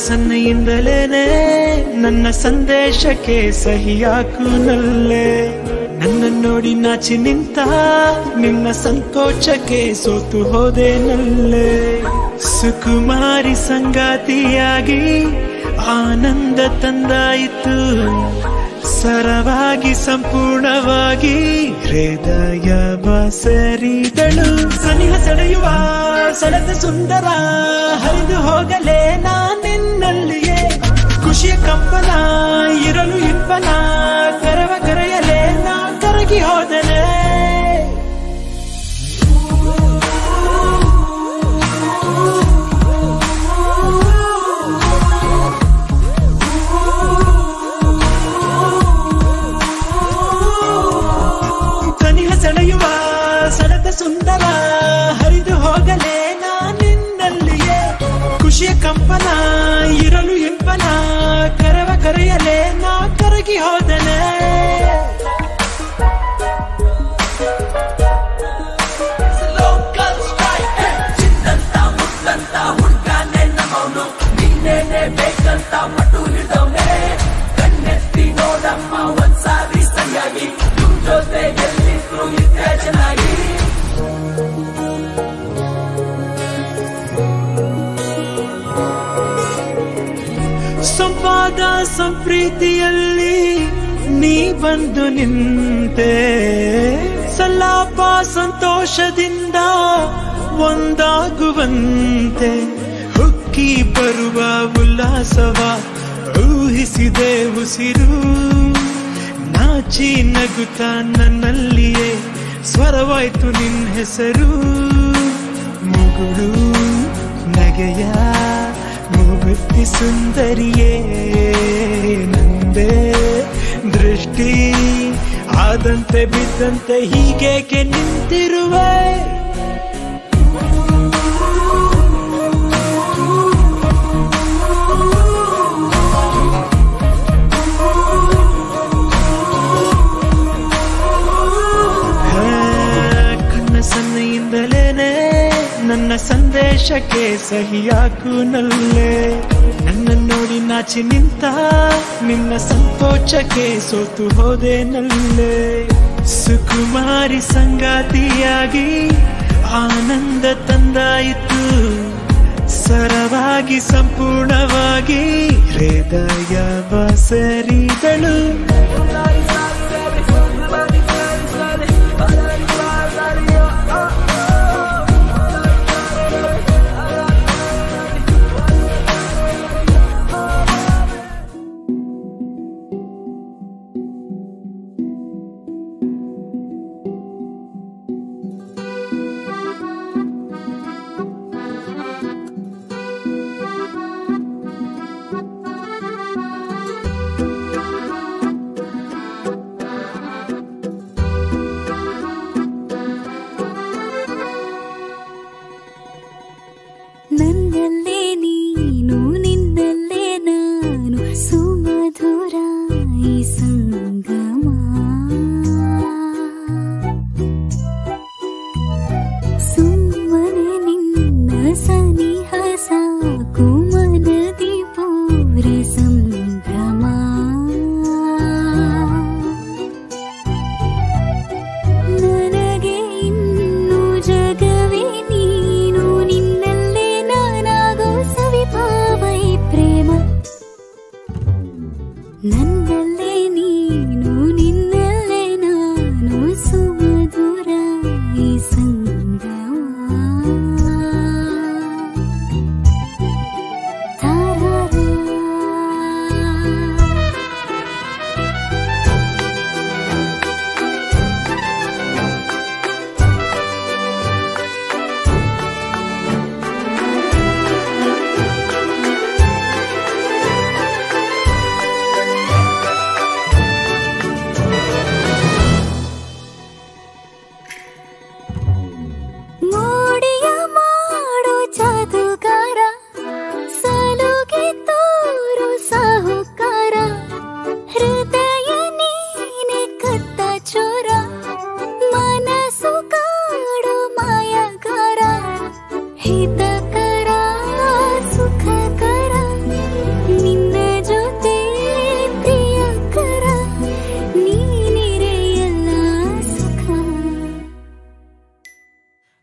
ಸನ್ನೆಯಿಂದಲೇನೆ ನನ್ನ ಸಂದೇಶಕ್ಕೆ ಸಹಿಯಾಕು ನಲ್ಲೆ ನನ್ನ ನೋಡಿ ನಾಚಿ ನಿಂತ ನಿನ್ನ ಸಂಕೋಚಕ್ಕೆ ಸೋತು ಹೋದೆ ನಲ್ಲೆ ಸುಕುಮಾರಿ ಸಂಗಾತಿಯಾಗಿ ಆನಂದ ತಂದಾಯಿತು ಸರವಾಗಿ ಸಂಪೂರ್ಣವಾಗಿ ಹೃದಯ ಬಸರಿದಳು ಸನಿಹ ಸೆಳೆಯುವ ಸೆಳೆದ ಸುಂದರ ಹರಿದು ಹೋಗಲೇ ನಾನಿನ್ನಲ್ಲಿಯೇ ಖುಷಿಯ ಕಂಪನ ಇರಲು ಇಂಪನ ಕರವ ಕರೆಯಲೇ ನಾ ಕರಗಿ ಹೋದನೆ ಸೆಳೆಯುವ ಸೆಳೆದ ಸುಂದರ ಹರಿದು ಹೋಗಲೇ ನಾನಿನ್ನಲ್ಲಿಯೇ ಖುಷಿಯ ಕಂಪನ ಇರಲು ಇಂಪನ ಕರವ ಕರೆಯಲೇ ನಾ ಕರಗಿ ಹೋದನೆ ಚಿಂದಂತ ಮುತ್ತಂತ ಹುಡ್ಕಾನೆ ನಮ್ಮವನು ನಿನ್ನೇನೆ ಬೇಕಂತ ಮಟ್ಟು ಹಿಡ್ದವನೆ ಕಣ್ಣೆತ್ತಿ ನೋಡಮ್ಮ ಒಂದ್ಸಾರಿ ಸರಿಯಾಗಿ ಜೊತೆ ಗೆಲ್ಲಿದ್ರು ಇದ್ದೆ ಚೆನ್ನಾಗಿ ಸಂವಾದ ಸಂಪ್ರೀತಿಯಲ್ಲಿ ನೀ ಬಂದು ನಿಂತೆ ಸಲಾಪ ಸಂತೋಷದಿಂದ ಒಂದಾಗುವಂತೆ ಹುಕ್ಕಿ ಬರುವ ಉಲ್ಲಾಸವ ಊಹಿಸಿದೆ ಉಸಿರು ನಾಚಿ ನಗುತ್ತ ನನ್ನಲ್ಲಿಯೇ ಸ್ವರವಾಯ್ತು ನಿನ್ನ ಹೆಸರು ಮುಗುಳು ನಗೆಯ ಮುಗುತ್ತಿ ಸುಂದರಿಯೇ ನಂದೇ ದೃಷ್ಟಿ ಆದಂತೆ ಬಿದ್ದಂತೆ ಹೀಗೇಕೆ ನಿಂತಿರುವೆ ಸನ್ನೆಯಿಂದಲೇನೆ ನನ್ನ ಸಂದೇಶಕ್ಕೆ ಸಹಿಯಾಕು ನಲ್ಲೆ ನನ್ನ ನೋಡಿ ನಾಚಿ ನಿಂತ ನಿನ್ನ ಸಂಕೋಚಕ್ಕೆ ಸೋತು ಹೋದೆ ನಲ್ಲೆ ಸುಕುಮಾರಿ ಸಂಗಾತಿಯಾಗಿ ಆನಂದ ತಂದಾಯಿತು ಸರವಾಗಿ ಸಂಪೂರ್ಣವಾಗಿ ಹೃದಯ ಬಸರಿದಳು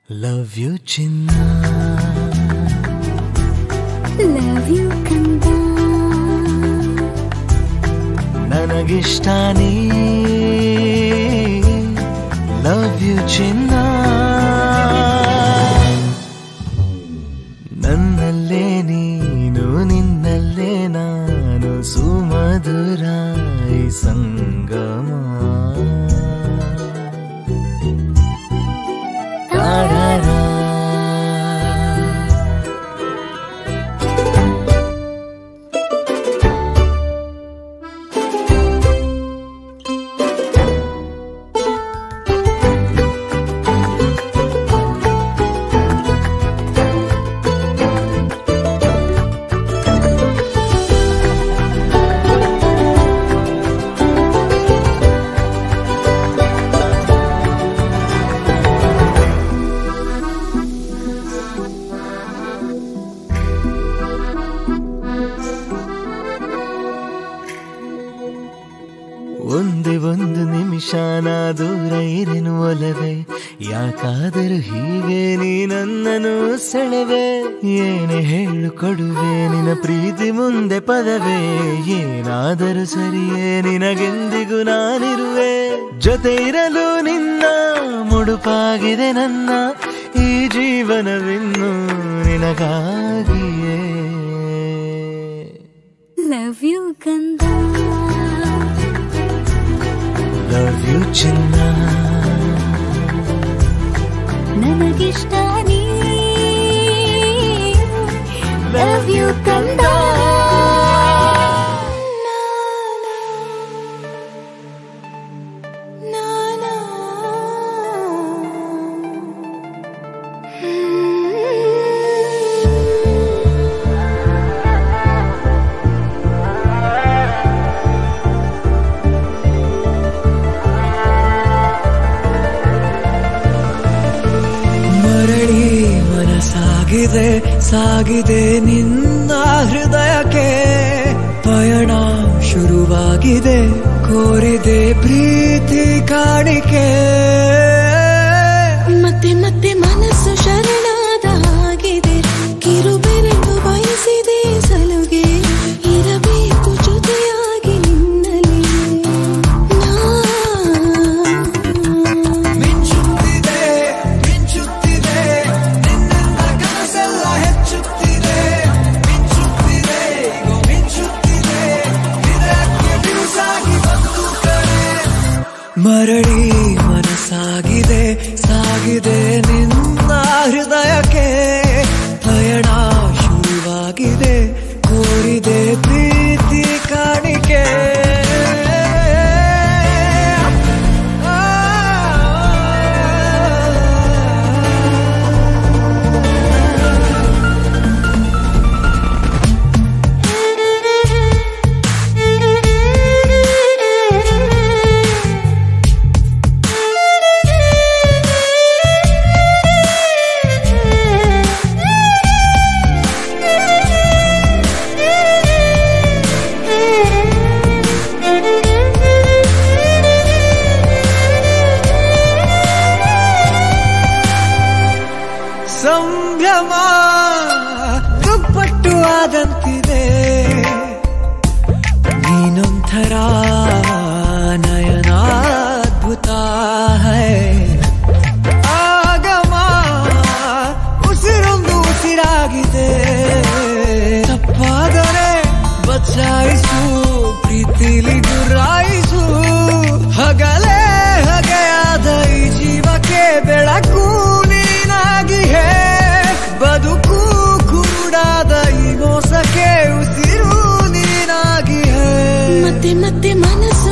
ಲವ್ ಯು ಚಿನ್ನ, ಲವ್ ಯು ಕಂದ, ನನಗಿಷ್ಟ ನೀ, ಲವ್ ಯು ಚಿನ್ನ. ನನ್ನಲ್ಲೇ ನೀನು, ನಿನ್ನಲ್ಲೇ ನಾನು, ಸುಮಧುರ ಈ ಸಂಗಮ. ಒಂದೇ ಒಂದು ನಿಮಿಷ ನಾ ದೂರ ಇರೆನು ಒಲವೇ, ಯಾಕಾದರೂ ಹೀಗೆ ನೀ ನನ್ನನ್ನು ಸೆಳೆವೆ. ಏನೇ ಹೇಳು ಕೊಡುವೆ ನಿನ್ನ ಪ್ರೀತಿ ಮುಂದೆ ಪದವೇ, ಏನಾದರೂ ಸರಿಯೇ ನಿನಗೆಂದಿಗೂ ನಾನಿರುವೆ. ಜೊತೆ ಇರಲು ನಿನ್ನ ಮುಡುಪಾಗಿದೆ ನನ್ನ ಈ ಜೀವನವಿನ್ನು ನಿನಗಾಗಿಯೇ. ಲವ್ ಯು ಕಂದ, ಲವ್ ಯು ಚಿನ್ನ, ನನಗಿಷ್ಟ ನೀ, ಲವ್ ಯು ಕಂದ. ಸಾಗಿದೆ ಸಾಗಿದೆ ನಿನ್ನ ಹೃದಯಕ್ಕೆ, ಪಯಣ ಶುರುವಾಗಿದೆ, ಕೋರಿದೆ ಪ್ರೀತಿ ಕಾಣಿಕೆ. ಮತ್ತೆ ಮತ್ತೆ ಮನಸ್ಸು ಶರಣಾದ ಹಾಗಿದೆ, ಕಿರುಬೆರಳು ಬಯಸಿದೆ ಸಲುಗೆ, ಇರಬೇಕು ಜೊತೆಯಾಗಿ ನಿನ್ನಲ್ಲಿ. ಮಿಂಚುತ್ತಿದೆ ಮಿಂಚುತ್ತಿದೆ ನಿನ್ನೆಲ್ಲ ಕನಸೆಲ್ಲ ಹೆಚ್ಚುತ್ತಿದೆ, ಮಿಂಚುತ್ತಿದೆ ಈಗ ಮಿಂಚುತ್ತಿದೆ, ಇದಕ್ಕೆ ಬಿರುಸಾಗಿ ಬಂದು ಕರೆ. ಮರಳಿ ಮನಸ್ಸಾಗಿದೆ ಸಾಗಿದೆ ನಿನ್ನ ಹೃದಯಕ್ಕೆ, ಪಯಣ ಶುರುವಾಗಿದೆ, ಕೋರಿದೆ ಪ್ರೀತಿ ಕಾಣಿಕೆ. ಸಂಭ್ರಮ ದುಪ್ಪಟ್ಟು ಆದಂತಿದೆ, ನೀನೊಂಥರ ನಯನಾದ್ಭುತ ಹೈ. ಆಗಮ ಉಸಿರೊಂದು ಉಸಿರಾಗಿದೆ, ತಪ್ಪಾದರೆ ಬಚಾಯಿಸು, ಪ್ರೀತಿಲಿ ಗುರಾಯಿಸು. ಹಗಲೇ ಹಗೆಯಾದ ಈ ಜೀವಕ್ಕೆ ಬೆಳಕು ನೀನಾಗಿ ಹೇ, ಬದುಕು ಕುರುಡಾದ ಈ ಮೋಸಕ್ಕೆ ಉಸಿರು ನೀನಾಗಿ ಹೇ. ಮತ್ತೆ ಮತ್ತೆ ಮನಸ್ಸು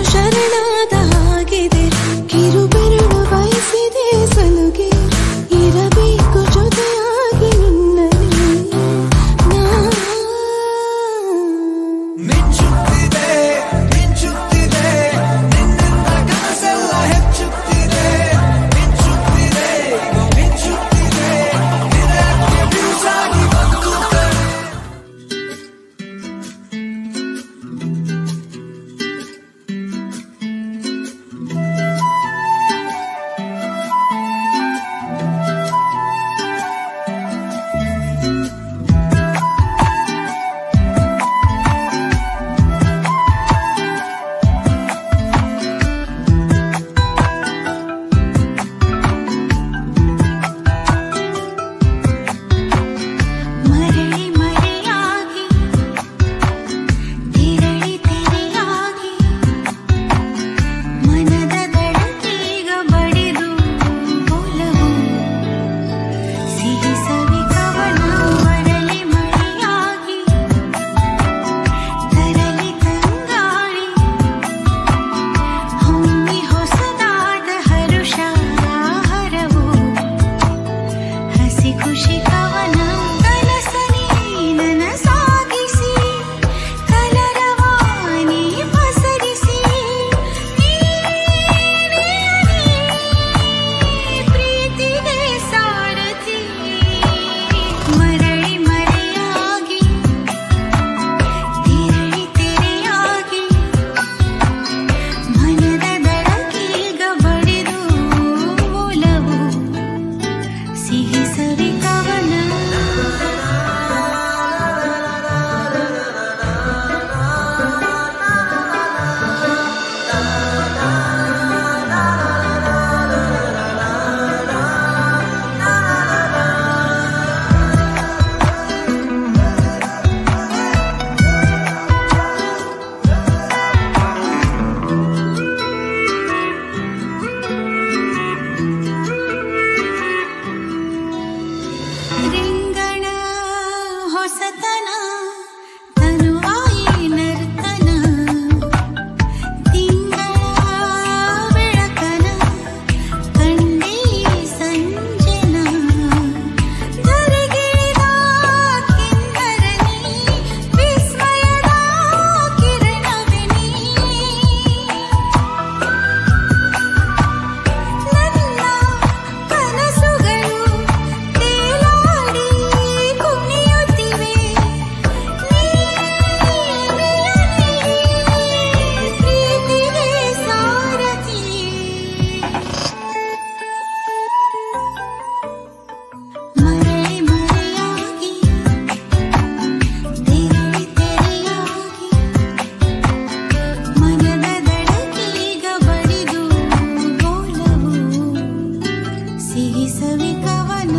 ಸವಿ ಕವನ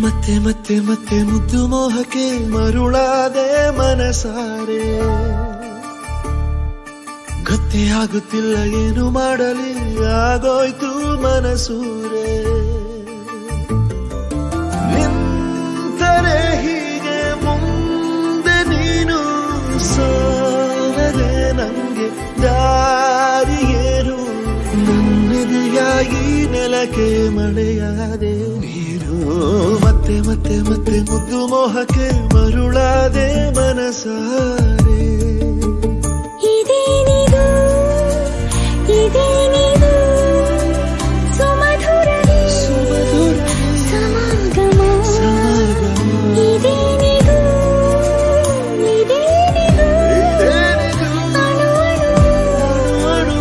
ಮತ್ತೆ ಮತ್ತೆ ಮತ್ತೆ ಮುದ್ದು ಮೋಹಕ್ಕೆ ಮರುಳಾದೆ ಮನಸಾರೆ ಗೊತ್ತೇ ಆಗುತ್ತಿಲ್ಲ ಏನು ಮಾಡಲಿ ಆಗೋಯ್ತು ಮನಸೂರೆ ನಿಂತರೆ ಹೀಗೆ ಮುಂದೆ ನೀನು ಸಾರದೆ ನಂಗೆ ದಾರಿಯೇರು ನನ್ನೆದೆಯಾಗಿ ನೆಲಕ್ಕೆ ಮಳೆಯಾದೆ ನೀನು ಮತ್ತೆ ಮತ್ತೆ ಮತ್ತೆ ಮುದ್ದು ಮೋಹಕ್ಕೆ ಮರುಳಾದೆ ಮನಸಾರೆ ಇದೇನಿದು ಇದೇನಿದು ಸುಮಧುರವೇ ಸಮಾಗಮ ಇದೇನಿದು ಇದೇನಿದು ಅಣು ಅಣು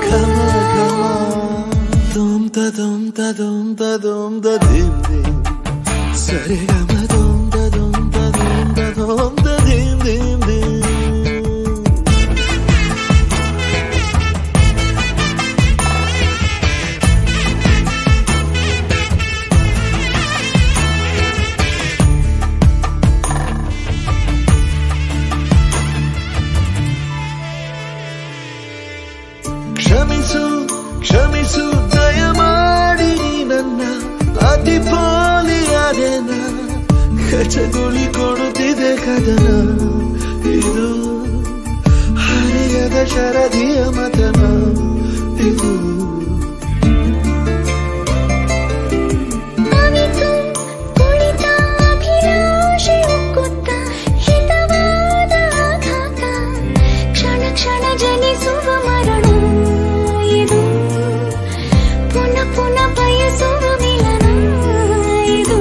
ಘಮ ಘಮ ದಮ್ ತದಮ್ ತದಮ್ ತದಮ್ ತದಿಮ್ ದಿಮ್ ಸರಿ ಗಮ ದಮ್ ತದಮ್ ತದಮ್ ತದಮ್ ತದಿಮ್ ದಿಮ್ ದಿಮ್ ಕ್ಷಮಿಸು ಕ್ಷಮಿಸು ದಯಮಾಡಿ ನನ್ನ ಅತಿ ಪೋಲಿಯಾದೆನ ಕಚಗುಳಿ ಕೊಡುತ್ತಿದೆ ಕದನ ಇದು ಹರಿಯದ ಶರದಿಯ ಮತನ ಇದು ಅವಿತು ಕುಳಿತ ಅಭಿಲಾಷೆ ಉಕ್ಕುತ್ತ ಹಿತವಾದ ಆಘಾತ ಕ್ಷಣ ಕ್ಷಣ ಜನಿಸುವ ಮರಣ ಇದು ಪುನಃ ಪುನಃ ಬಯಸುವ ಮಿಲನ ಇದು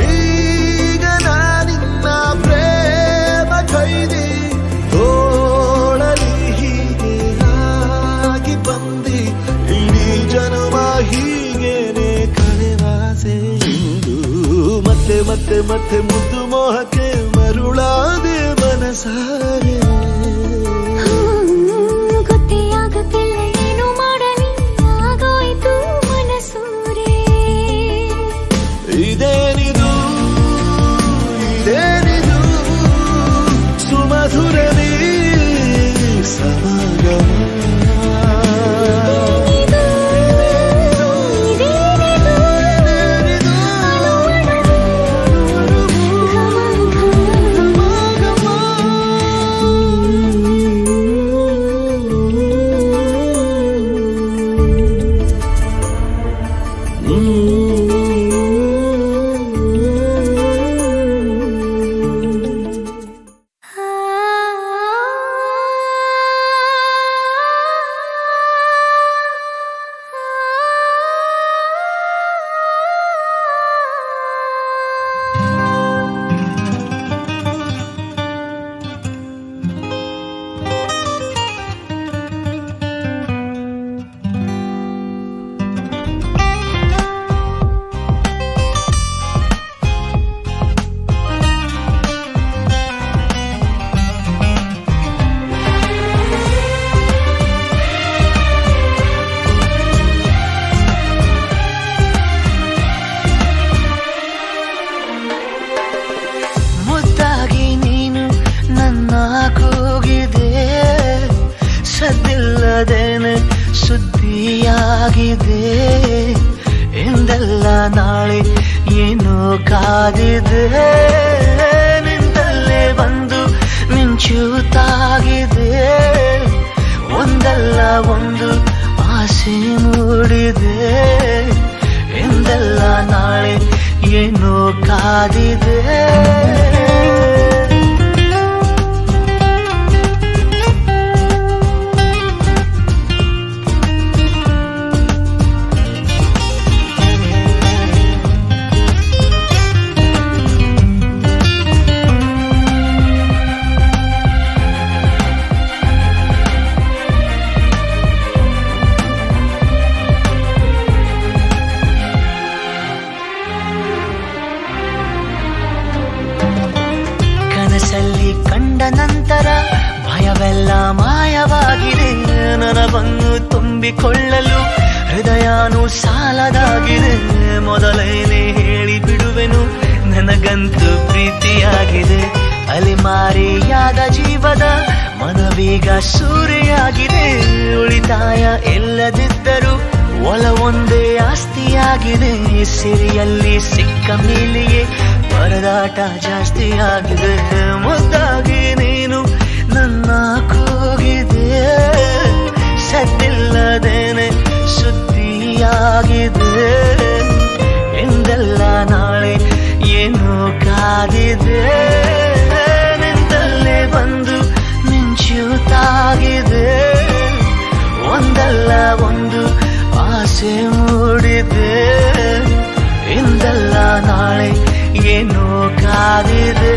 ಈಗ ನಾನಿನ್ನ ಪ್ರೇಮ ಕೈದಿ ತೋಳಲಿ ಹೀಗೆ ಆಗಿ ಬಂದಿ ಇಡೀ ಜನುಮ ಹೀಗೇನೆ ಕಳೆವಾಸೆ ಇಂದು ಮತ್ತೆ ಮತ್ತೆ ಮತ್ತೆ ಮುದ್ದು ಮೋಹಕ್ಕೆ ಮರುಳಾದೆ ಮನಸಾರೆ ಗೊತ್ತೇ ಆಗುತ್ತಿಲ್ಲ ಏನು ಮಾಡಲಿ ಆಗೋಯ್ತು ಮನಸೂರೆ ಇದೇನಿದು ಇದೇನಿದು ಸುಮಧುರವೇ ಸಮಾಗಮ ಸದ್ದಿಲ್ಲದೇನೆ ಸುದ್ದಿಯಾಗಿದೆ ಎಂದೆಲ್ಲ ನಾಳೆ ಏನೋ ಕಾದಿದೆ ನಿಂದಲ್ಲೇ ಬಂದು ಮಿಂಚುತ್ತಾಗಿದೆ ಒಂದಲ್ಲ ಒಂದು ಆಸೆ ಮೂಡಿದೆ ಎಂದೆಲ್ಲ ನಾಳೆ ಏನೋ ಕಾದಿದೆ ಕನಸಲ್ಲಿ ಕಂಡ ನಂತರ ಭಯವೆಲ್ಲ ಮಾಯವಾಗಿದೆ ನನವನ್ನು ತುಂಬಿಕೊಳ್ಳಲು ಹೃದಯನೂ ಸಾಲದಾಗಿದೆ ಮೊದಲೇನೆ ಹೇಳಿ ಬಿಡುವೆನು ನನಗಂತೂ ಪ್ರೀತಿಯಾಗಿದೆ ಅಲಿಮಾರಿಯಾದ ಜೀವದ ಮನವೀಗ ಸೂರೆಯಾಗಿದೆ ಉಳಿತಾಯ ಎಲ್ಲದಿದ್ದರೂ ಒಲವೊಂದೇ ಆಸ್ತಿಯಾಗಿದೆ ಸಿರಿಯಲ್ಲಿ ಸಿಕ್ಕ ಮೇಲೆಯೇ ಪರದಾಟ ಜಾಸ್ತಿಯಾಗಿದೆ ಮುದ್ದಾಗಿ ನೀನು ನನ್ನ ಕೂಗಿದೆ ಸದ್ದಿಲ್ಲದೇನೆ ಸುದ್ದಿಯಾಗಿದೆ ಎಂದೆಲ್ಲ ನಾಳೆ ಏನೋ ಕಾದಿದೆ ನಿಂದಲ್ಲೇ ಬಂದು ಮಿಂಚುತ್ತಾಗಿದೆ ಒಂದಲ್ಲ ಒಂದು ಆಸೆ ಮೂಡಿದೆ ಇಂದಲ್ಲ ನಾಳೆ ಏನೋ ಕಾದಿದೆ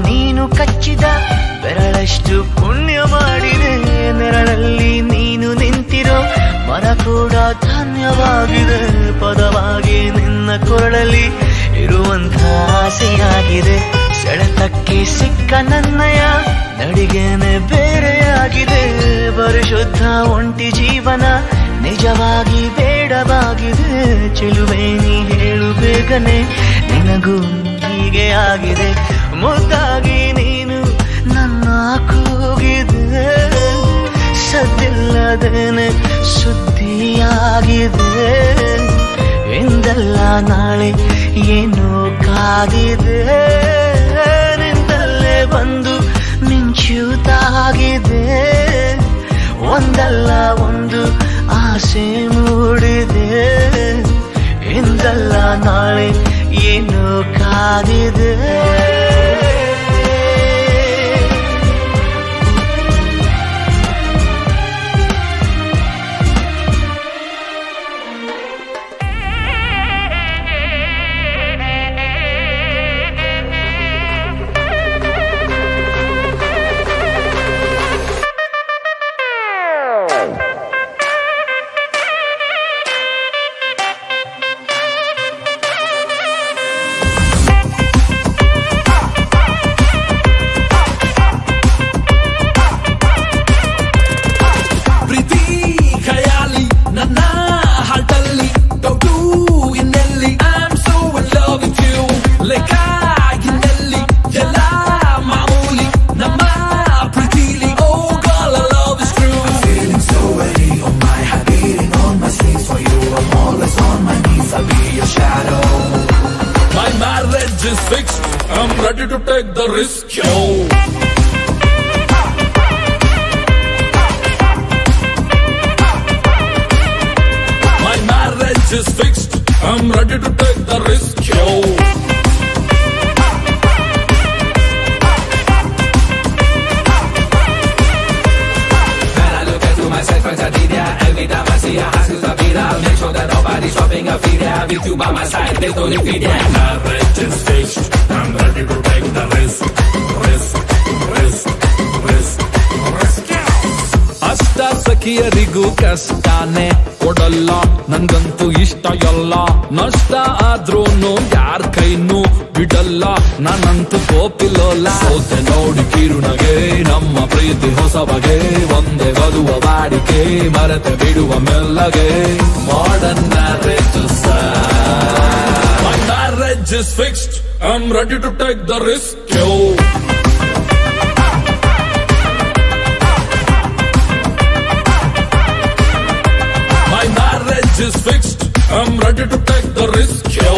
ನೀನು ಕಚ್ಚಿದ ಬೆರಳಷ್ಟು ಪುಣ್ಯ ಮಾಡಿದೆ ನೆರಳಲ್ಲಿ ನೀನು ನಿಂತಿರೋ ಮರ ಕೂಡ ಧನ್ಯವಾಗಿದೆ ಪದವಾಗಿ ನಿನ್ನ ಕೊರಳಲ್ಲಿ ಇರುವಂಥ ಆಸೆಯಾಗಿದೆ ಸೆಳೆತಕ್ಕೆ ಸಿಕ್ಕ ನನ್ನಯ ನಡಿಗೆನೆ ಬೇರೆಯಾಗಿದೆ ಪರಿಶುದ್ಧ ಒಂಟಿ ಜೀವನ ನಿಜವಾಗಿ ಬೇಡವಾಗಿದೆ ಚೆಲುವೆ ನೀ ಹೇಳು ಬೇಗನೆ ನಿನಗೂ ಹೀಗೆ ಆಗಿದೆ ಮುದ್ದಾಗಿ ನೀನು ನನ್ನ ಕೂಗಿದೆ ಸದ್ದಿಲ್ಲದೇನೆ ಸುದ್ದಿಯಾಗಿದೆ ಎಂದೆಲ್ಲ ನಾಳೆ ಏನೋ ಕಾದಿದೆ ನಿಂದಲ್ಲೇ ಬಂದು ಮಿಂಚುತ್ತಾಗಿದೆ ಒಂದಲ್ಲ ಒಂದು ಆಸೆ ಮೂಡಿದೆ ಎಂದಲ್ಲ ನಾಳೆ ಏನೋ ಕಾದಿದೆ ready to take the risk, yo. My marriage is fixed, I'm ready to take the risk, yo. Myself as a leader, every time I see a hustle the beat, I'll make sure that nobody's dropping a feed. With you by my side, there's no defeat. My marriage is fixed, I'm ready to take the risk, risk, risk, risk, risk. ಅಷ್ಟ ಸಖಿಯರಿಗೂ ಕಷ್ಟನೇ ಕೊಡಲ್ಲ, ನಂಗಂತೂ ಇಷ್ಟ ಎಲ್ಲ. ನಷ್ಟ ಆದ್ರೂನು ಯಾರ ಕೈನೂ ಬಿಡಲ್ಲ, ನಾನಂತೂ ಕೋಪಿಲೋಲ್ಲ. ಸೋತೆ ನೋಡಿ ಕಿರುನಗೆ ನಮ್ಮ ಪ್ರೀತಿ ಹೊಸ ಬಗೆ, ಒಂದೇ ಬದುವ ಬಾಡಿಕೆ ಮರೆತೆ ಬಿಡುವ ಮೆಲ್ಲಗೆ. Modern marriage My marriage is fixed, I'm ready to take the risk, yo. My marriage is fixed, I'm ready to take the risk, yo.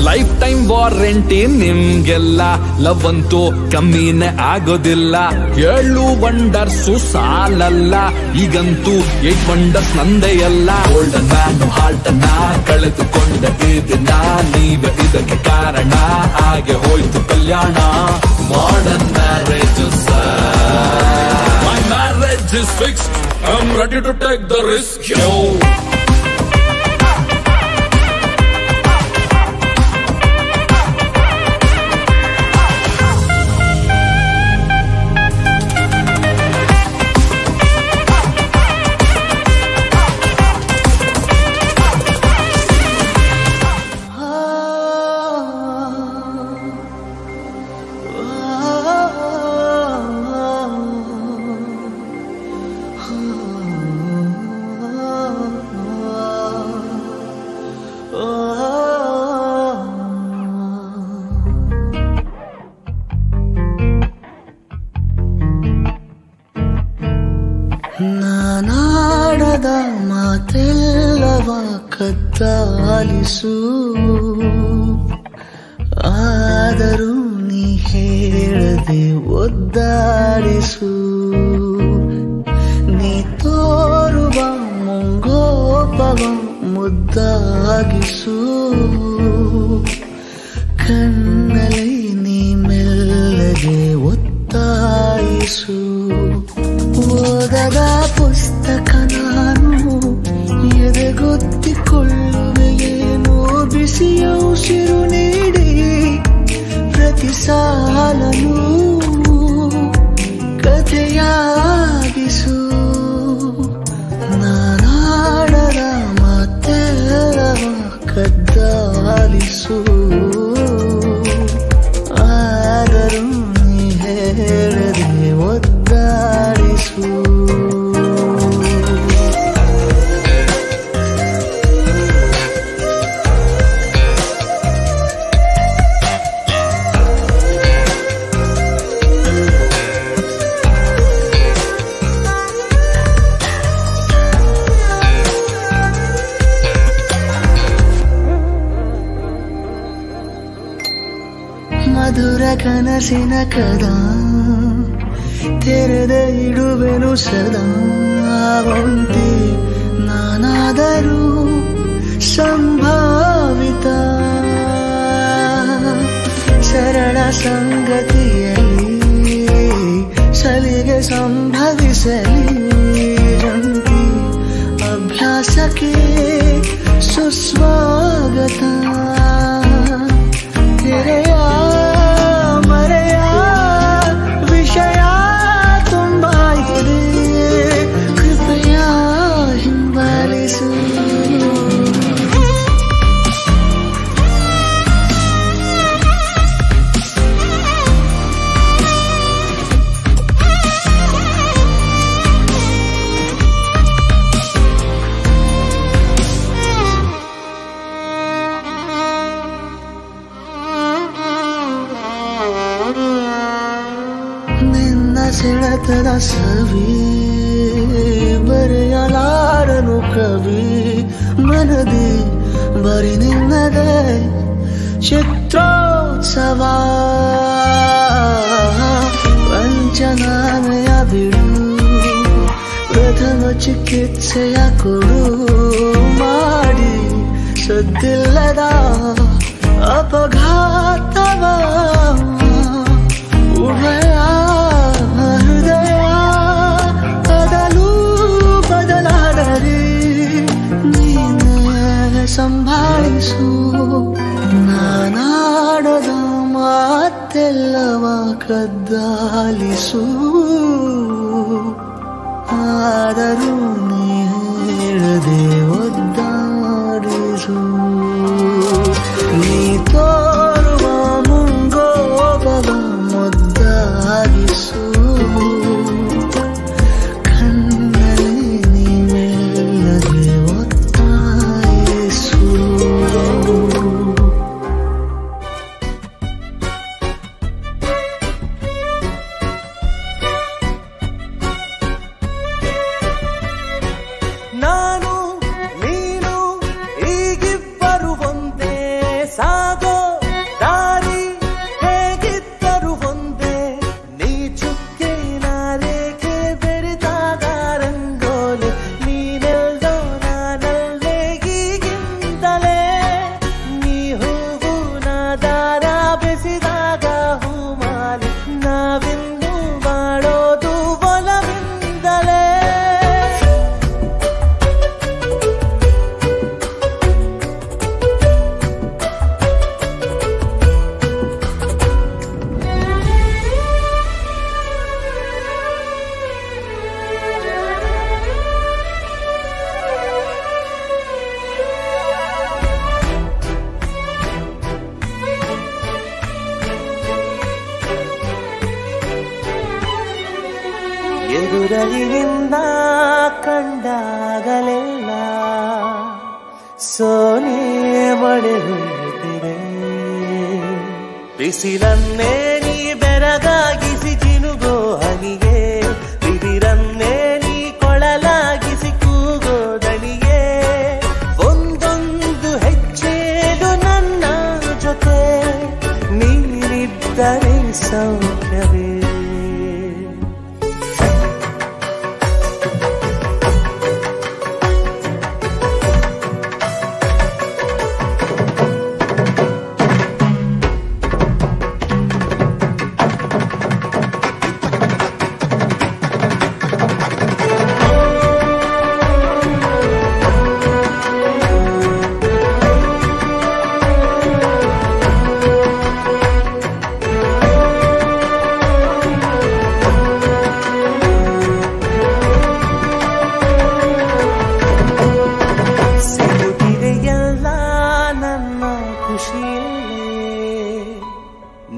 Life time warranty ನಿಮ್ಗೆಲ್ಲ, ಲವ್ ಅಂತೂ ಕಮ್ಮಿನೇ ಆಗೋದಿಲ್ಲ. 7 ವಂಡರ್ಸು ಸಾಲಲ್ಲ, ಈಗಂತೂ 8 ವಂಡರ್ಸ್ ನಂದೇ ಎಲ್ಲ. ಗೋಲ್ಡನ್ ಮ್ಯಾನ್ ಹಾರ್ಟ್ ಅನ್ನ ಕಳೆದುಕೊಂಡ ಈ ದಿನ, ನೀವೇ ಇದಕ್ಕೆ ಕಾರಣ, ಹಾಗೆ ಹೋಯ್ತು ಕಲ್ಯಾಣ. Modern marriage My marriage is fixed, I'm ready to take the risk, yo. ನಾನಾಡದ ಮಾತೆಲ್ಲವ ಕದ್ದಾಲಿಸು, ಆದರೂ ನೀ ಹೇಳದೆ ಒದ್ದಾಡಿಸು. ನೀ ತೋರುವ ಮುಂಗೋಪವ ಮುದ್ದಾಗಿಸು, ಕಣ್ಣಲ್ಲಿ ನೀ ಮೆಲ್ಲಗೆ ಒತ್ತಾಯಿಸು. ಓದದ ಪುಸ್ತಕ ನಾನು ಎದೆಗೊತ್ತಿಕೊಳ್ಳುವೆಯೇನೋ, ಬಿಸಿಯ ಉಸಿರು ನೀಡಿ ಪ್ರತಿ ಸಾಲನು ಕಥೆಯಾಗಿಸು. ನಾನಾಡದ ಮಾತೆಲ್ಲವ ಕದ್ದಾಲಿಸು, ಆದರೂ ನೀ ಹೇಳದೆ ಒದ್ದಾಡಿಸು. ಮಧುರ ಕನಸಿನ ಕದ ತೆರೆದ ಇಡುವೆನು ಸದಾ. ಒಂಟಿ ನಾನಾದರೂ ಸಂಭಾವಿತ, ಸರಳ ಸಂಗತಿಯಲ್ಲಿ ಸಲಿಗೆ ಸಂಭವಿಸಲಿ. ಜಂಟಿ ಅಭ್ಯಾಸಕ್ಕೆ ಸುಸ್ವಾಗತ. ತೆರೆಯ ಮರೆಯ ವಿಷಯ ತುಂಬಾ ಇದೆ, ಕೃಪೆಯ ಹಿಂಬಾಲಿಸು. ಪ್ರೇಮದ ಸವಿ ಬರೆಯಲಾರನು ಕವಿ ಮನದಿ ಬರಿ ನಿನ್ನದೇ ಚಿತ್ರೋತ್ಸವ ವಂಚನಾಮಯ ಬಿಡು ಪ್ರಥಮ ಚಿಕಿತ್ಸೆಯ ಕೊಡು ಮಾಡಿ ಸದ್ದಿಲ್ಲದ ಅಪಘಾತವ ಉಭಯ ಹೃದಯ ಬದಲು ಬದಲಾದರೆ ನೀನೇ ಸಂಭಾಳಿಸು ನಾನಾಡದ ಮಾತೆಲ್ಲವ ಕದ್ದಾಲಿಸು ಆದರೂ ನೀ ಹೇಳದೆ ಒದ್ದಾಡಿಸು ನೀ ತೋರುವ ಮುಂಗೋಪವ ಮುದ್ದಾಗಿಸು ಕಣ್ಣಲ್ಲಿ ನೀ ಮೆಲ್ಲದೆ ಒತ್ತಾಯಿಸು ನಾನು ನೀನು ಈಗಿಬ್ಬರು ಒಂದೇ ಸಾಗೋ ದಾರಿ ಹೇಗಿದ್ದರು ಒಂದೇ ನೀ ಚುಕ್ಕೆ ರೇಖೆ ಬೆರೆತಾಗ ರಂಗೋಲೆ ನೀನೆಲ್ಲೋ ನಾನಲ್ಲೇ ಹೀಗಿಂದಲೇ ನೀ ಹೂವು ನಾದಾರ ಬೆಸಿದಾಗ ಹೂಮಾಲೆ ನಾವಿಂದು ಮಾಡೋದು ಒಲವಿಂದಲೇ ಎದುರಲಿನಿಂದ ಕಂಡಾಗಲೆಲ್ಲ ಸೋನೆ ಮಳೆ ಹುಯ್ಯುತ್ತಿದೆ ಬಿಸಿಲನ್ನೇ ನೀ ಬೆರಗಾಗಿಸಿ ಜಿನುಗೋ ಹನಿಗೆ ಬಿದಿರನ್ನೇ ನೀ ಕೊಳಲಾಗಿಸಿ ಕೂಗೋ ದಣಿಗೆ ಒಂದೊಂದು ಹೆಜ್ಜೆದು ನನ್ನ ಜೊತೆ ನೀನಿದ್ದರೆ ಸೌಖ್ಯವೇ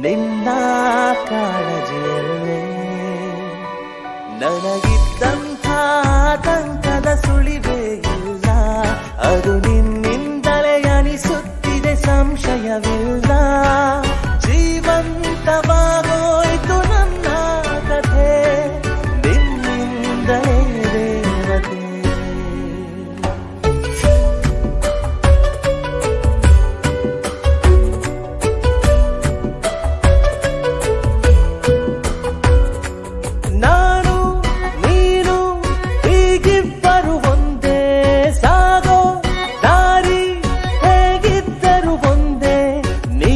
ನಿನ್ನ ಕಾಳಜಿಯಲ್ಲೇ ನನಗಿದ್ದಂಥ ಆತಂಕದ ಸುಳಿವೇ ಇಲ್ಲ ಅದು ನಿನ್ನಿಂದಲೇ ಅನಿಸುತ್ತಿದೆ ಸಂಶಯವಿಲ್ಲ ಜೀವಂತವಾಗೋಯ್ತು ನನ್ನ ಕಥೆ ನಿನ್ನಿಂದಲೇ ದೇವತೆ ನಾನು ನೀನು ಹೀಗಿಬ್ಬರು ಒಂದೇ ಸಾಗೋ ದಾರಿ ಹೇಗಿದ್ದರು ಒಂದೇ ನೀ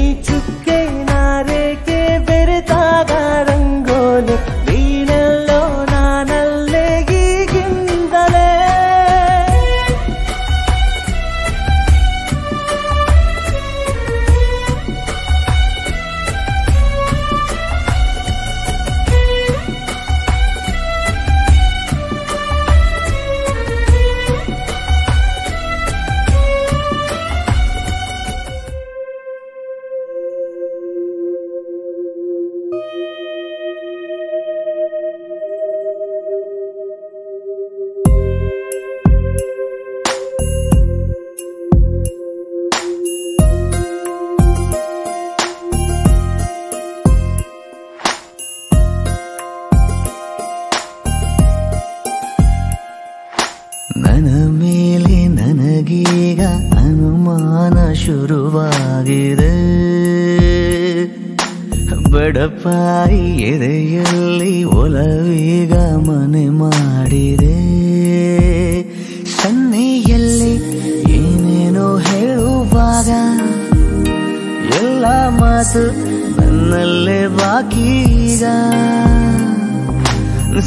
ಶುರುವಾಗಿದೆ. ಬಡಪಾಯಿ ಎದೆಯಲ್ಲಿ ಒಲವೀಗ ಮನೆ ಮಾಡಿದೆ. ಸನ್ನೆಯಲ್ಲಿ ಏನೇನೋ ಹೇಳುವಾಗ ಎಲ್ಲ ಮಾತು ನನ್ನಲ್ಲೇ ಬಾಕೀಗ.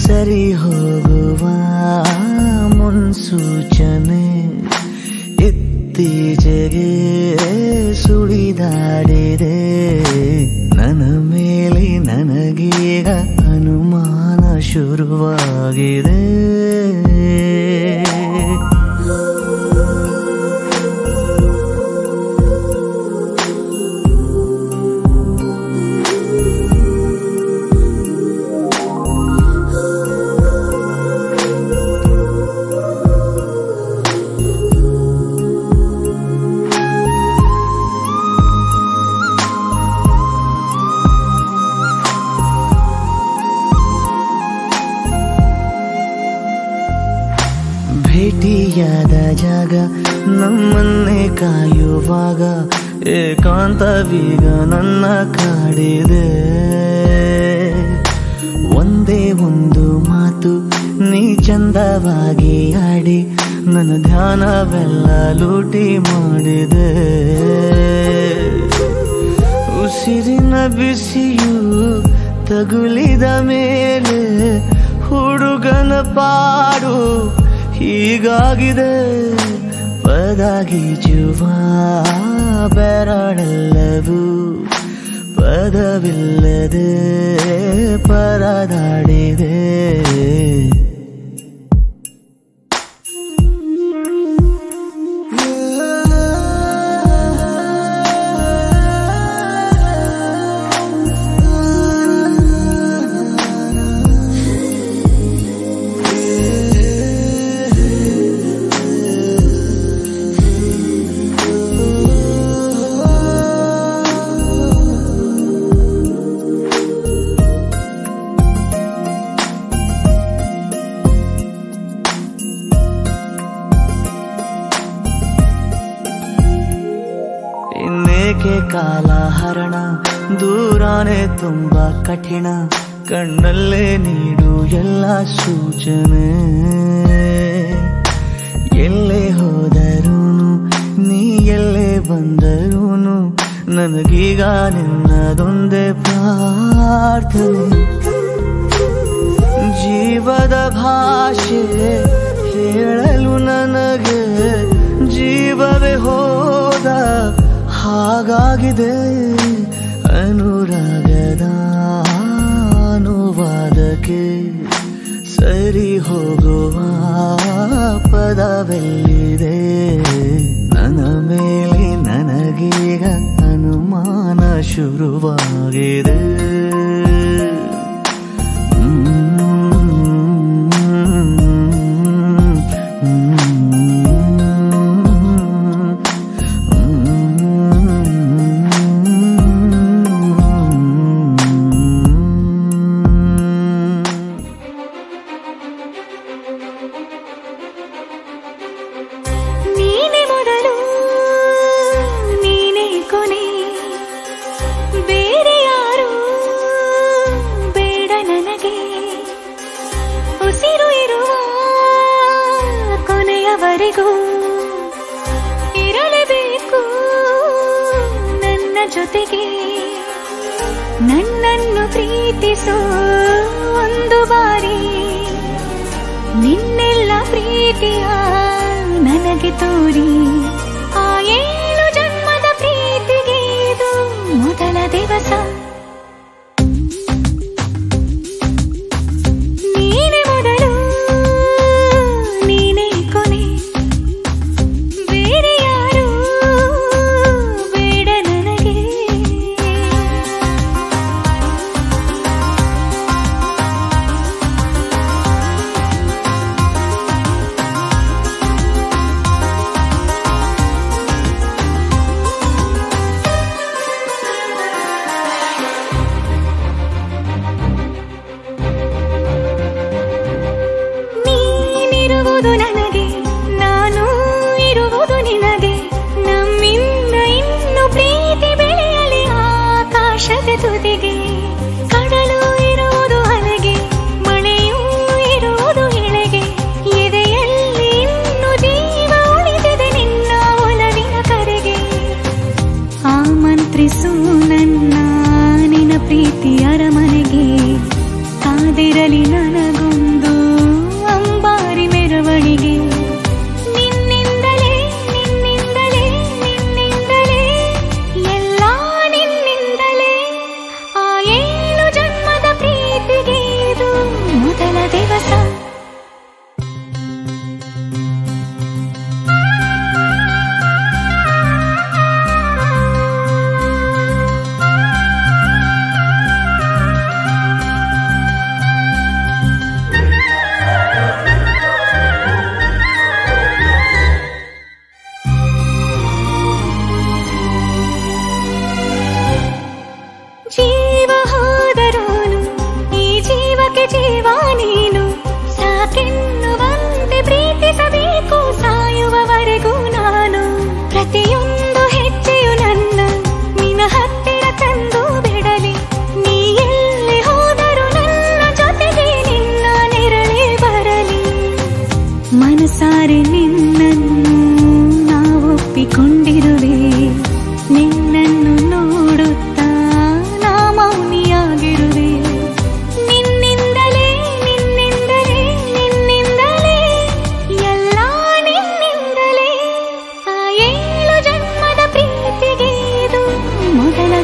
ಸರಿ ಹೋಗುವ ಮುನ್ಸೂಚನೆ ಇತ್ತೀಚೆಗೆ ಸುಳಿದಾಡಿದೆ. ನನ್ನ ಮೇಲೆ ನನಗೀಗ ಅನುಮಾನ ಶುರುವಾಗಿದೆ. ಭೇಟಿಯಾದ ಜಾಗ ನಮ್ಮನ್ನೇ ಕಾಯುವಾಗ ಏಕಾಂತವೀಗ ನನ್ನ ಕಾಡಿದೆ. ಒಂದೇ ಒಂದು ಮಾತು ನೀ ಚಂದವಾಗಿ ಆಡಿ ನನ್ನ ಧ್ಯಾನವೆಲ್ಲ ಲೂಟಿ ಮಾಡಿದೆ. ಉಸಿರಿನ ಬಿಸಿಯು ತಗುಲಿದ ಮೇಲೆ ಹುಡುಗನ ಪಾಡು ಹೀಗಾಗಿದೆ. ಪದಗೀಚುವ ಬೆರಳೆಲ್ಲವೂ ಪದವಿಲ್ಲದೆ ಪರದಾಡಿದೆ. ಇನ್ನೇಕೆ ಕಾಲಹರಣ ದೂರಾನೆ ತುಂಬಾ ಕಠಿಣ. ಕಣ್ಣಲ್ಲೇ ನೀಡು ಎಲ್ಲ ಸೂಚನೆ. ಎಲ್ಲೇ ಹೋದರೂನು ನೀ ಎಲ್ಲೇ ಬಂದರೂನು ನನಗೀಗ ನಿನ್ನದೊಂದೇ ಪ್ರಾರ್ಥನೆ. ಜೀವದ ಭಾಷೆ ಹೇಳಲು ನನಗೆ ಜೀವವೇ ಹೋದ ಹಾಗಾಗಿದೆ. ಅನುರಾಗದ ಅನುವಾದಕ್ಕೆ ಸರಿ ಹೋಗುವ ಪದವೆಲ್ಲಿದೆ. ನನ್ನ ಮೇಲೆ ನನಗೀಗ ಅನುಮಾನ ಶುರುವಾಗಿದೆ. ಇರಲೇಬೇಕು ನನ್ನ ಜೊತೆಗೆ. ನನ್ನನ್ನು ಪ್ರೀತಿಸೋ ಒಂದು ಬಾರಿ ನಿನ್ನೆಲ್ಲ ಪ್ರೀತಿಯ ನನಗೆ ತೋರಿ. ಆ 7 ಜನ್ಮದ ಪ್ರೀತಿಗೆ ಇದು ಮೊದಲ ದಿವಸ. ನೀನೇ ಮೊದಲು ನೀನೇ ಕೊನೆ. ಬೇರೆ ಯಾರು ಬೇಡ ನನಗೆ.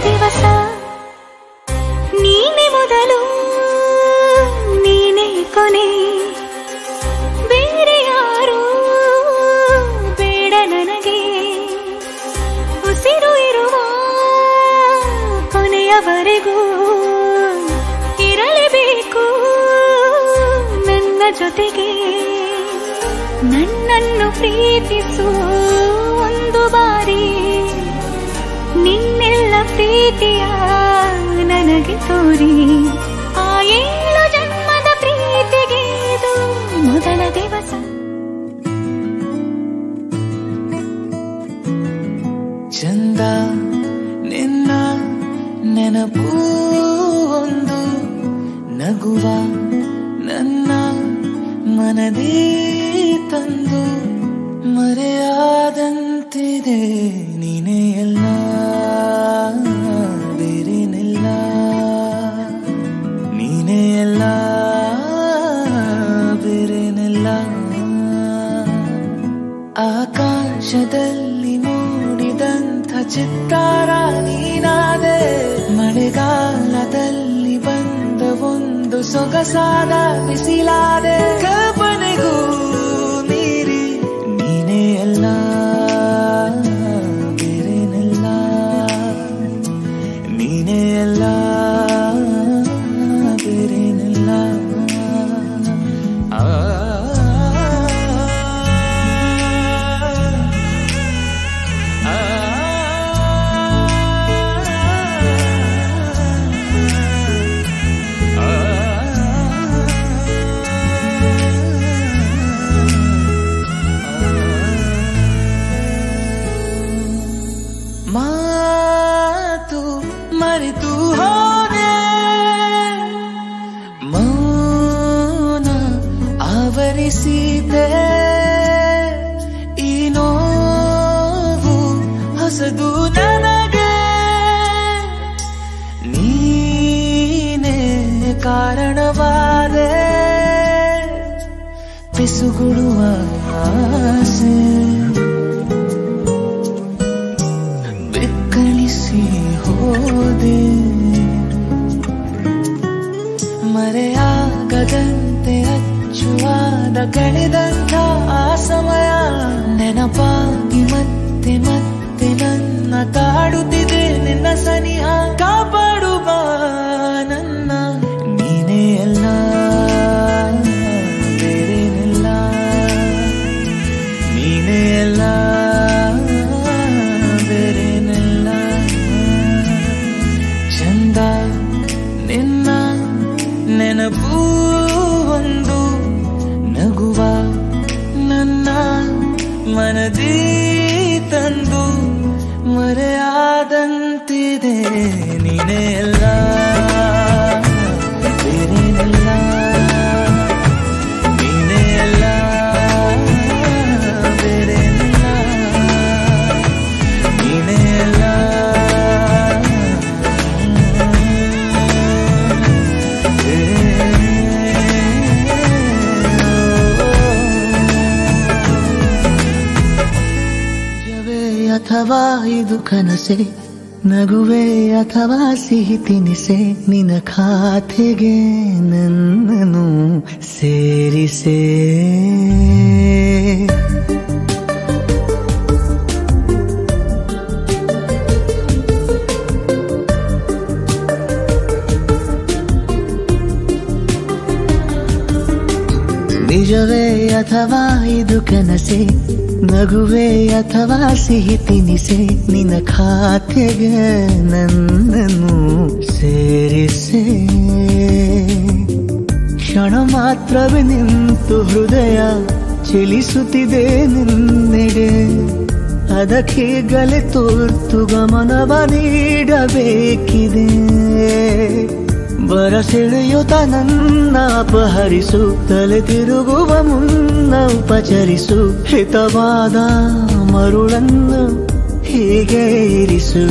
ದಿವಸ ನೀನೆ ಮೊದಲು ನೀನೆ ಕೊನೆ ಬೇರೆ ಯಾರು ಬೇಡ ನನಗೆ ಉಸಿರು ಇರುವ ಕೊನೆಯವರೆಗೂ ಇರಲೇಬೇಕು ನನ್ನ ಜೊತೆಗೆ ನನ್ನನ್ನು ಪ್ರೀತಿಸು ಒಂದು ಬಾರಿ ನಿನ್ನೆಲ್ಲ ಪ್ರೀತಿಯ ನನಗೆ ತೋರಿ ಆ 7 ಜನ್ಮದ ಪ್ರೀತಿಗೆ ಇದು ಮೊದಲ ದಿವಸ ಚಂದ ನಿನ್ನ ನೆನಪು ಒಂದು ನಗುವ ನನ್ನ ಮನದೇ ತಂದು ಮರೆಯಾದಂತಿದೆ ನೀನೇ ಎಲ್ಲ ಬೇರೇನಿಲ್ಲ ನೀನೇ ಎಲ್ಲ ಬೇರೇನಿಲ್ಲ ಆಕಾಶದಲ್ಲಿ ಮೂಡಿದಂಥ ಚಿತ್ತಾರ ನೀನಾದೆ ಮಳೆಗಾಲದಲ್ಲಿ ಬಂದ ಒಂದು ಸೊಗಸಾದ ಬಿಸಿಲಾದೆ ಕಲ್ಪನೆಗೂ ಮೀರಿ ನೀನೇ ಎಲ್ಲ ಬೇರೇನೆಲ್ಲ ನೀನೇ ಎಲ್ಲ ಬೇರೇನೆಲ್ಲ ಮಾತು ಮರೆತು ಹೋದೆ ಮೌನ ಆವರಿಸಿದೆ ಈ ನೋವು ಹೊಸದು ನನಗೆ ನೀನೇ ಕಾರಣವಾದೆ ಪಿಸುಗುಡುವ ಆಸೆ ಬೆಕ್ಕಳಿಸಿ ಹೋದೆ ಮರೆಯಾಗದಂತೆ ಅಚ್ಚುವಾದ ಕಳೆದಂಥ ಆ ಸಮಯ ನೆನಪಾಗಿ ಮತ್ತೆ ಮತ್ತೆ ನನ್ನ ಕಾಡುತ್ತಿದೆ ನಿನ್ನ ಸನಿಹ ಕಾಪಾಡುವ ನನ್ನ ನೀನೇ ಎಲ್ಲ ಬೇರೇನಿಲ್ಲ ನೀನೇ ಎಲ್ಲ ಬೇರೇನಿಲ್ಲ ಚಂದ ನಿನ್ನ ನೆನಪು ಒಂದು ನಗುವ ನನ್ನ ಮನದಿ ತಂದು ಮರೆಯಾದಂತಿದೆ ನೀನೇ ಎಲ್ಲ ಬೇರೇನಿಲ್ಲ ನೀನೇ ಎಲ್ಲ ಬೇರೇನಿಲ್ಲ ನೀನೇ ಎಲ್ಲ ಅಥವಾ ಇದು ಕನಸೆ ನಗುವೆ ಅಥವಾ ಸಿಹಿ ತಿನಿಸೆ ನಿನ್ನ ಖಾತೆಗೆ ನನ್ನನ್ನು ಸೇರಿಸೆ ನಿಜವೇ ಅಥವಾ ಇದು ಕನಸೆ ನಗುವೆ ಅಥವಾ ಸಿಹಿ ತಿನಿಸೆ ನಿನ್ನ ಖಾತೆಗೆ ನನ್ನನ್ನು ಸೇರಿಸೆ ಕ್ಷಣ ಮಾತ್ರವೇ ನಿಂತು ಹೃದಯ ಚಲಿಸುತ್ತಿದೆ ನಿನ್ನೆಡೆ ಅದಕ್ಕೀಗಲೇ ತುರ್ತು ಗಮನವ ನೀಡಬೇಕಿದೆ ಬರಸೆಳೆಯುತ್ತ ನನ್ನ ಅಪಹರಿಸು ತಲೆ ತಿರುಗುವ ಮುನ್ನ ಉಪಚರಿಸು ಹಿತವಾದ ಮರುಳನ್ನು ಹೀಗೆ ಇರಿಸು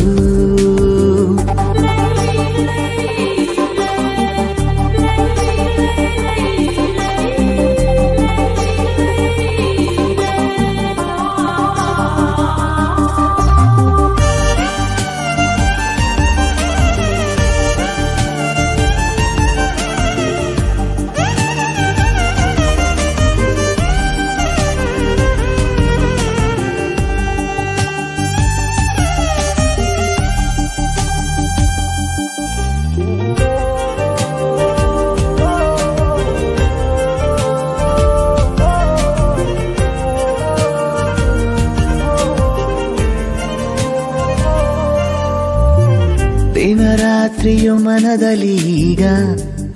ರಾತ್ರಿಯು ಮನದಲ್ಲಿ ಈಗ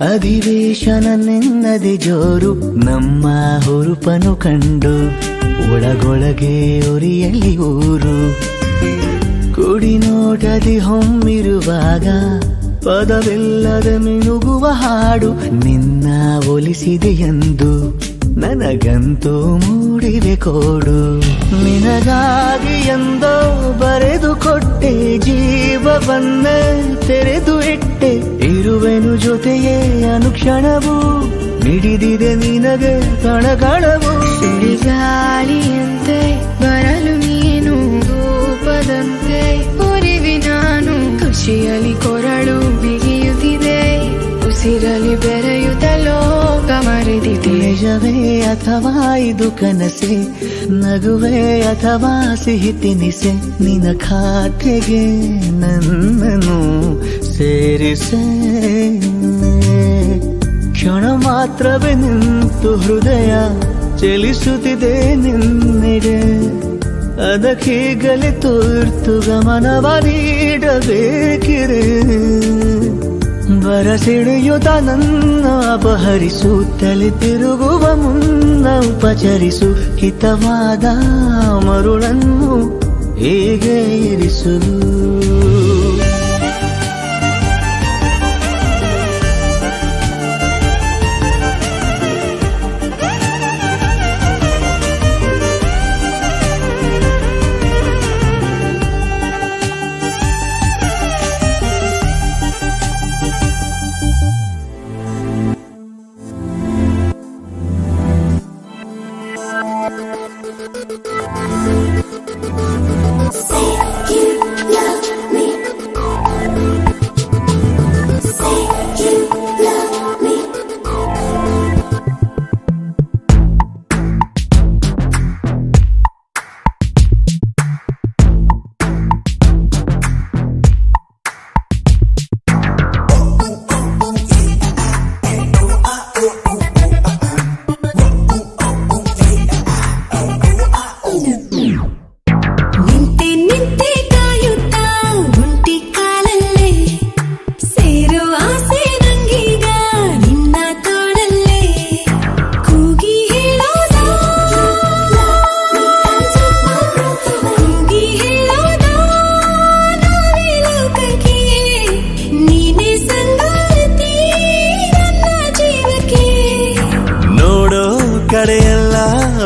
ಅಧಿವೇಶನ ನೆನ್ನದೆ ಜೋರು ನಮ್ಮ ಹುರುಪನು ಕಂಡು ಒಳಗೊಳಗೆ ಉರಿಯಲಿ ಊರು ಕುಡಿ ನೋಟದಿ ಹೊಮ್ಮಿರುವಾಗ ಪದವಿಲ್ಲದೆ ಮಿನುಗುವ ಹಾಡು ನಿನ್ನ ಒಲಿಸಿದೆಯೆಂದು ನನಗಂತೂ ಮೂಡಿವೆ ಕೋಡು ನಿನಗಾಗಿ ಎಂದೋ ಬರೆದು ಕೊಟ್ಟೆ ಜೀವವನ್ನೇ ತೆರೆದು ಇಟ್ಟೆ ಇರುವೆನು ಜೊತೆಯೇ ಅನುಕ್ಷಣವು ಮಿಡಿದಿದೆ ನಿನಗೆ ಕಣಕಣವು ಸುಳಿಗಾಳಿಯಂತೆ ಬರಲು ನೀನು ರೂಪದಂತೆ ಉರಿವಿ ನಾನು ಖುಷಿಯಲ್ಲಿ ಕೊರಳು ಬಿಗಿಯುತ್ತಿದೆ ಉಸಿರಲಿ ಬೆರೆಯುತ್ತ ಲೋಕ ಮರೆದಿದೆ ನಿಜವೇ ಅಥವಾ ಇದು ಕನಸೆ ನಗುವೆ ಅಥವಾ ಸಿಹಿ ತಿನಿಸೆ ನಿನ್ನ ಖಾತೆಗೆ ನನ್ನನ್ನು ಸೇರಿಸೆ ಕ್ಷಣ ಮಾತ್ರವೇ ನಿಂತು ಹೃದಯ ಚಲಿಸುತ್ತಿದೆ ನಿನ್ನೆಡೆ ಅದಕ್ಕೀಗಲೇ ತುರ್ತು ಗಮನವ ನೀಡಬೇಕಿರೆ ಬರಸಿಡಿಯುತ್ತ ನನ್ನ ಅಪಹರಿಸುತ್ತಲೇ ತಿರುಗುವ ಮುನ್ನ ಉಪಚರಿಸು ಹಿತವಾದ ಮರುಳನ್ನು ಹೀಗೆ ಇರಿಸು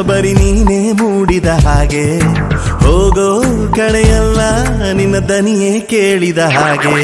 ಬರಿ ನೀನೇ ಮೂಡಿದ ಹಾಗೆ ಹೋಗೋ ಕಡೆಯಲ್ಲ ನಿನ್ನ ದನಿಯೇ ಕೇಳಿದ ಹಾಗೆ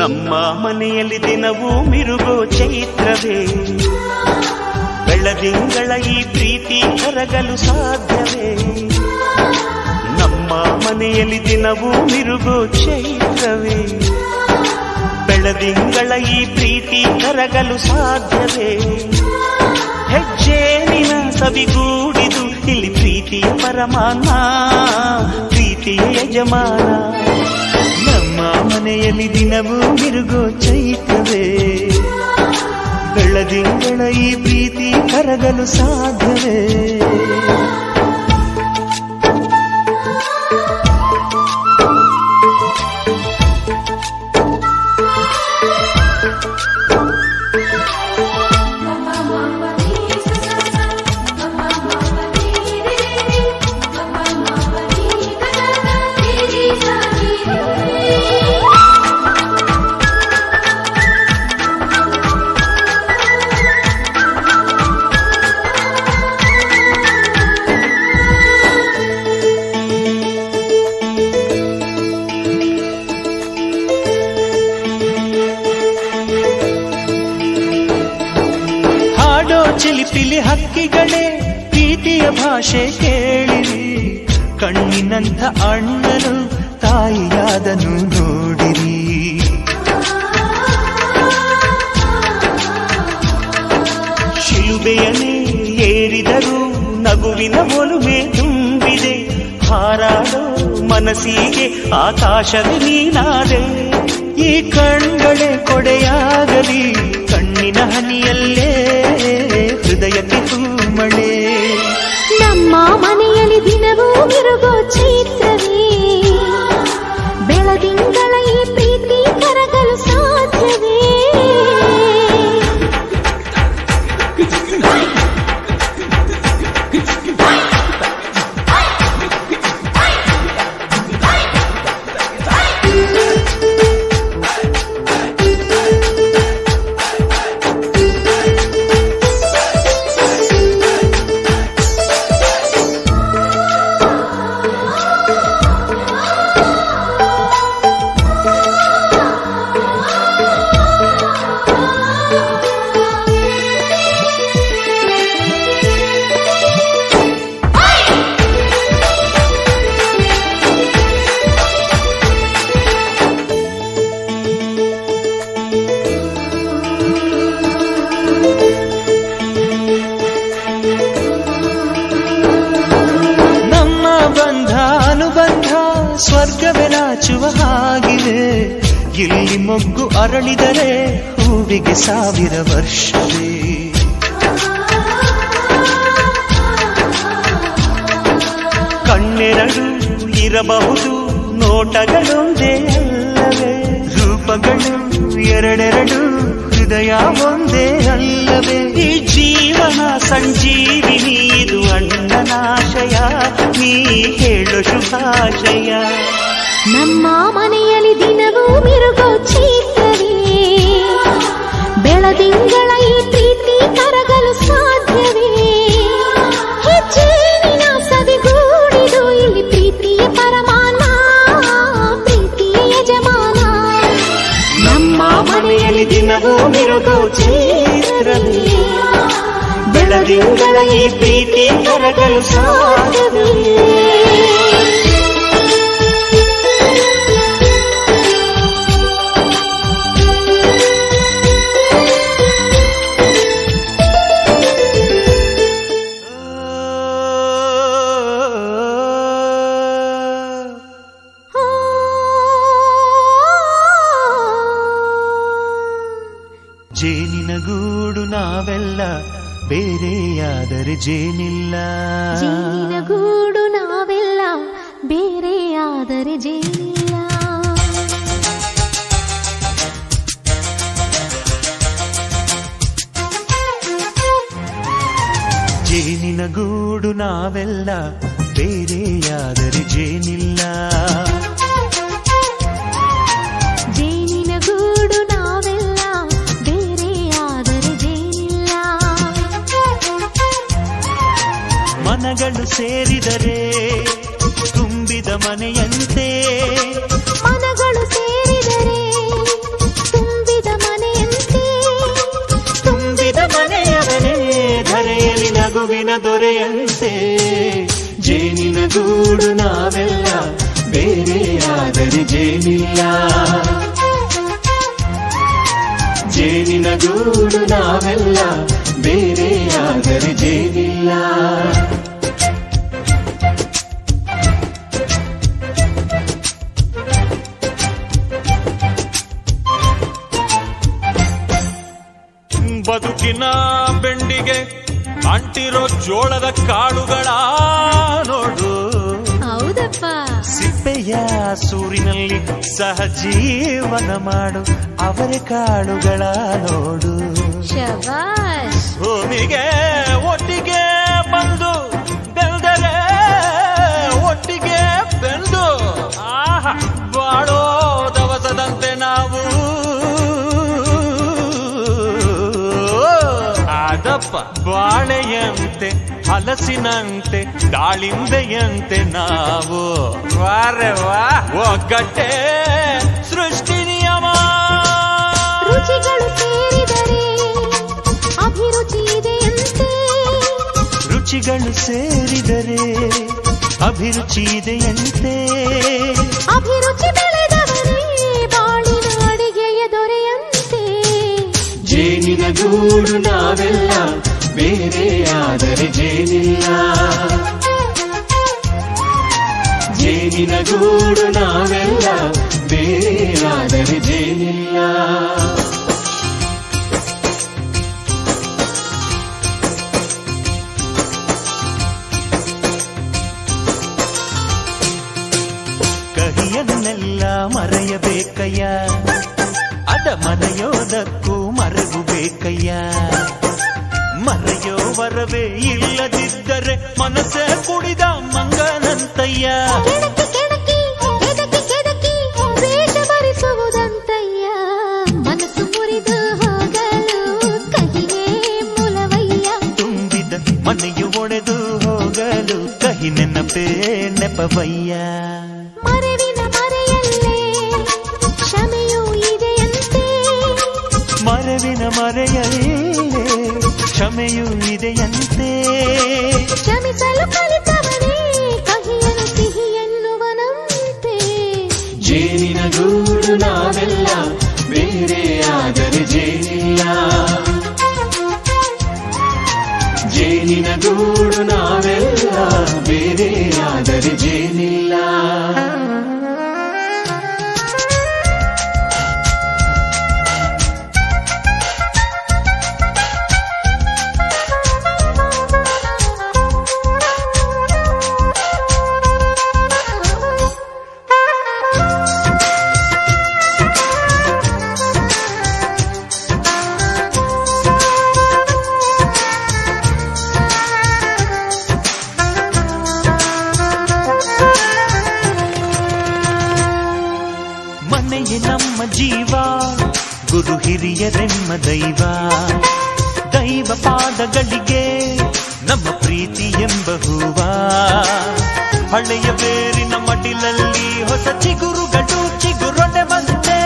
ನಮ್ಮ ಮನೆಯಲ್ಲಿ ದಿನವೂ ಮಿರುಗೋ ಚೈತ್ರವೇ, ಬೆಳದಿಂಗಳ ಈ ಪ್ರೀತಿ ಕರಗಲು ಸಾಧ್ಯವೇ? ನಮ್ಮ ಮನೆಯಲ್ಲಿ ದಿನವೂ ಮಿರುಗೋ ಚೈತ್ರವೇ, ಬೆಳದಿಂಗಳ ಈ ಪ್ರೀತಿ ಕರಗಲು ಸಾಧ್ಯವೇ? ಹೆಜ್ಜೇನಿನ ಸವಿಗೂಡಿದು ಇಲ್ಲಿ ಪ್ರೀತಿಯ ಪರಮಾನ, ಪ್ರೀತಿಯ ಯಜಮಾನ. ನಮ್ಮ ಮನೆಯಲ್ಲಿ ದಿನವೂ ಮಿರುಗೋ ಚೈತ್ರವೇ, ಬೆಳದಿಂಗಳ ಈ ಪ್ರೀತಿ ಕರಗಲು ಸಾಧ್ಯವೇ? ಚಿಲಿಪಿಲಿ ಹಕ್ಕಿಗಳೇ ಪ್ರೀತಿಯ ಭಾಷೆ ಕೇಳಿರಿ, ಕಣ್ಣಿನಂಥ ಅಣ್ಣನು ತಾಯಿಯಾದನು ನೋಡಿರಿ. ಶಿಲುಬೆಯನ್ನೇ ಏರಿದರೂ ನಗುವಿನ ಒಲುಮೆ ತುಂಬಿದೆ, ಹಾರಾಡೋ ಮನಸ್ಸಿಗೆ ಆಕಾಶವೇ ನೀನಾದೆ. ಈ ಕಣ್ಗಳೇ ಕೊಡೆಯಾಗಲಿ, ಕಣ್ಣಿನ ಹನಿಯಲ್ಲೇ ಹೃದಯಕ್ಕೆ ತೂಮಳೆ. ನಮ್ಮ ಮನೆಯಲ್ಲಿ ದಿನವೂ ಮಿರುಗೋ ಚೈತ್ರವೇ, ಬೆಳದಿಂಗಳ ಈ ಪ್ರೀತಿ ಕರಗಲು ಸಾಧ್ಯವೇ? ಸ್ವರ್ಗವೇ ನಾಚುವ ಹಾಗಿದೆ, ಇಲ್ಲಿ ಮೊಗ್ಗು ಅರಳಿದರೆ ಹೂವಿಗೆ 1000 ವರ್ಷವೇ. ಕಣ್ಣೆರಡು ಇರಬಹುದು, ನೋಟಗಳೊಂದೇ ಅಲ್ಲವೇ? ರೂಪಗಳು ಎರಡೆರಡು, ಹೃದಯ ಒಂದೇ ಅಲ್ಲವೇ? ಈ ಜೀವನ ಸಂಜೀವಿನಿ, ಇದು ಅಣ್ಣನಾಶಯ, ನೀ ಹೇಳು ಶುಭಾಶಯ. ನಮ್ಮ ಮನೆಯಲ್ಲಿ ದಿನವೂ ಮಿರುಗೋ ಚೈತ್ರವೇ, ಬೆಳದಿಂಗಳ ಈ ಪ್ರೀತಿ ಕರಗಲು ಸಾಧ್ಯವೇ? ಹೆಜ್ಜೇನಿನ ಸವಿಗೂಡಿದು ಇಲ್ಲಿ ಪ್ರೀತಿಯ ಪರಮಾನ, ಪ್ರೀತಿಯ ಯಜಮಾನ. ನಮ್ಮ ಮನೆಯಲ್ಲಿ ದಿನವೂ ಮಿರುಗೋ ಚೈತ್ರವೇ, ಬೆಳದಿಂಗಳ ಈ ಪ್ರೀತಿ ಕರಗಲು ಸಾಧ್ಯವೇ? ಜೇನಿನ ಗೂಡು ನಾವೆಲ್ಲ, ಬೇರೆಯಾದರೆ ಜೇನಿಲ್ಲ. ಜೇನಿನ ಗೂಡು ನಾವೆಲ್ಲ, ಬೇರೆಯಾದರೆ ಜೇನಿಲ್ಲ. ಜೇನಿನ ಗೂಡು ನಾವೆಲ್ಲ, ಬೇರೆಯಾದರೆ ಜೇನಿಲ್ಲ. ಜೇನಿನ ಗೂಡು ನಾವೆಲ್ಲ, ಬೇರೆಯಾದರೆ ಜೇನಿಲ್ಲ. ಮನಗಳು ಸೇರಿದರೆ ತುಂಬಿದ ಮನೆಯಂತೆ, ಮನಗಳು ಸೇರಿದರೆ ದೊರೆಯಂತೆ ಜೇನಿನ ಗೂಡು ನಾವೆಲ್ಲ ಬೇರೆಯಾದರೆ ಜೇನಿಲ್ಲ ಜೇನಿನ ಗೂಡು ನಾವೆಲ್ಲ ಬೇರೆಯಾದರೆ ಜೇನಿಲ್ಲ ಬದುಕಿನ ಬೆಂಡಿಗೆ ಅಂಟಿರೋ ಜೋಳದ ಕಾಳುಗಳ ನೋಡು ಹೌದಪ್ಪ ಸಿಪ್ಪೆಯ ಸೂರಿನಲ್ಲಿ ಸಹಜೀವನ ಮಾಡು ಅವರೆ ಕಾಳುಗಳ ನೋಡು ಶಬಾಷ್ ಭೂಮಿಗೆ ಒಟ್ಟಿಗೆ ಬಂದು ಬೆಳೆದರೆ ಒಟ್ಟಿಗೆ ಬೆಂದು ಬಾಳೋ ದವಸದಂತೆ ನಾವು ಅದಪ್ಪ ಬಾಳೆಯಂತೆ ಹಲಸಿನಂತೆ ದಾಳಿಂಬೆಯಂತೆ ನಾವು ವಾರೆ ವಾ ಒಗ್ಗಟ್ಟೆ ಸೃಷ್ಟಿ ನಿಯಮ ರುಚಿಗಳು ಸೇರಿದರೆ ಅಭಿರುಚಿ ಇದೆಯಂತೆ ರುಚಿಗಳು ಸೇರಿದರೆ ಅಭಿರುಚಿ ಇದೆಯಂತೆ ಅಭಿರುಚಿ ಬೆಳೆದವರೇ ಬಾಳಿನ ಅಡಿಗೆಯ ದೊರೆಯಂತೆ ಜೇನಿನ ಗೂಡು ನಾವೆಲ್ಲ ಬೇರೆಯಾದರೆ ಜೇನಿಲ್ಲ ಜೇನಿನ ಗೂಡು ನಾವೆಲ್ಲ ಬೇರೆಯಾದರೆ ಜೇನಿಲ್ಲ ಕಹಿಯನ್ನೆಲ್ಲ ಮರೆಯಬೇಕಯ್ಯ ಅದ ಮರೆಯೋದಕ್ಕೂ ಮರೆಗೂ ಬೇಕಯ್ಯ ಮರೆಯೋ ವರವೇ ಇಲ್ಲದಿದ್ದರೆ ಮನಸ್ಸೇ ಕುಡಿದ ಮಂಗನಂತಯ್ಯ ಕೆಣಕಿ ಕೆದಕಿ ಕೆದಕಿ ವೇಷ ಭರಿಸುವುದಂತಯ್ಯ ಮನಸ್ಸು ಮುರಿದು ಹೋಗಲು ಕಹಿಯೇ ಮೂಲವಯ್ಯ ತುಂಬಿದ ಮನೆಯು ಒಡೆದು ಹೋಗಲು ಕಹಿ ನೆನಪೇ ನೆಪವಯ್ಯ ಮರೆವಿನ ಮರೆಯಲ್ಲೇ ಕ್ಷಮೆಯೂ ಇದೆಯಂತೆ ಮರೆವಿನ ಮರೆಯಲ್ಲೇ ಕ್ಷಮೆಯೂ ಇದೆಯಂತೆ ಕ್ಷಮಿಸಲು ಕಲಿತವನೇ ಕಹಿಯನ್ನು ಸಿಹಿ ಎನ್ನುವನಂತೆ ಜೇನಿನ ಗೂಡು ನಾವೆಲ್ಲ ಬೇರೆಯಾದರೆ ಜೇನಿಲ್ಲ ಜೇನಿನ ಗೂಡು ನಾವೆಲ್ಲ ಬೇರೆಯಾದರೆ ಜೇನಿಲ್ಲ ನಮ್ಮ ಜೀವ ಗುರು ಹಿರಿಯರೆಮ್ಮ ದೈವ ದೈವ ಪಾದಗಳಿಗೆ ನಮ್ಮ ಪ್ರೀತಿ ಎಂಬ ಹೂವ ಹಳೆಯ ಬೇರಿನ ಮಡಿಲಲ್ಲಿ ಹೊಸ ಚಿಗುರುಗಳು ಚಿಗುರೊಡೆ ಬಂದೆ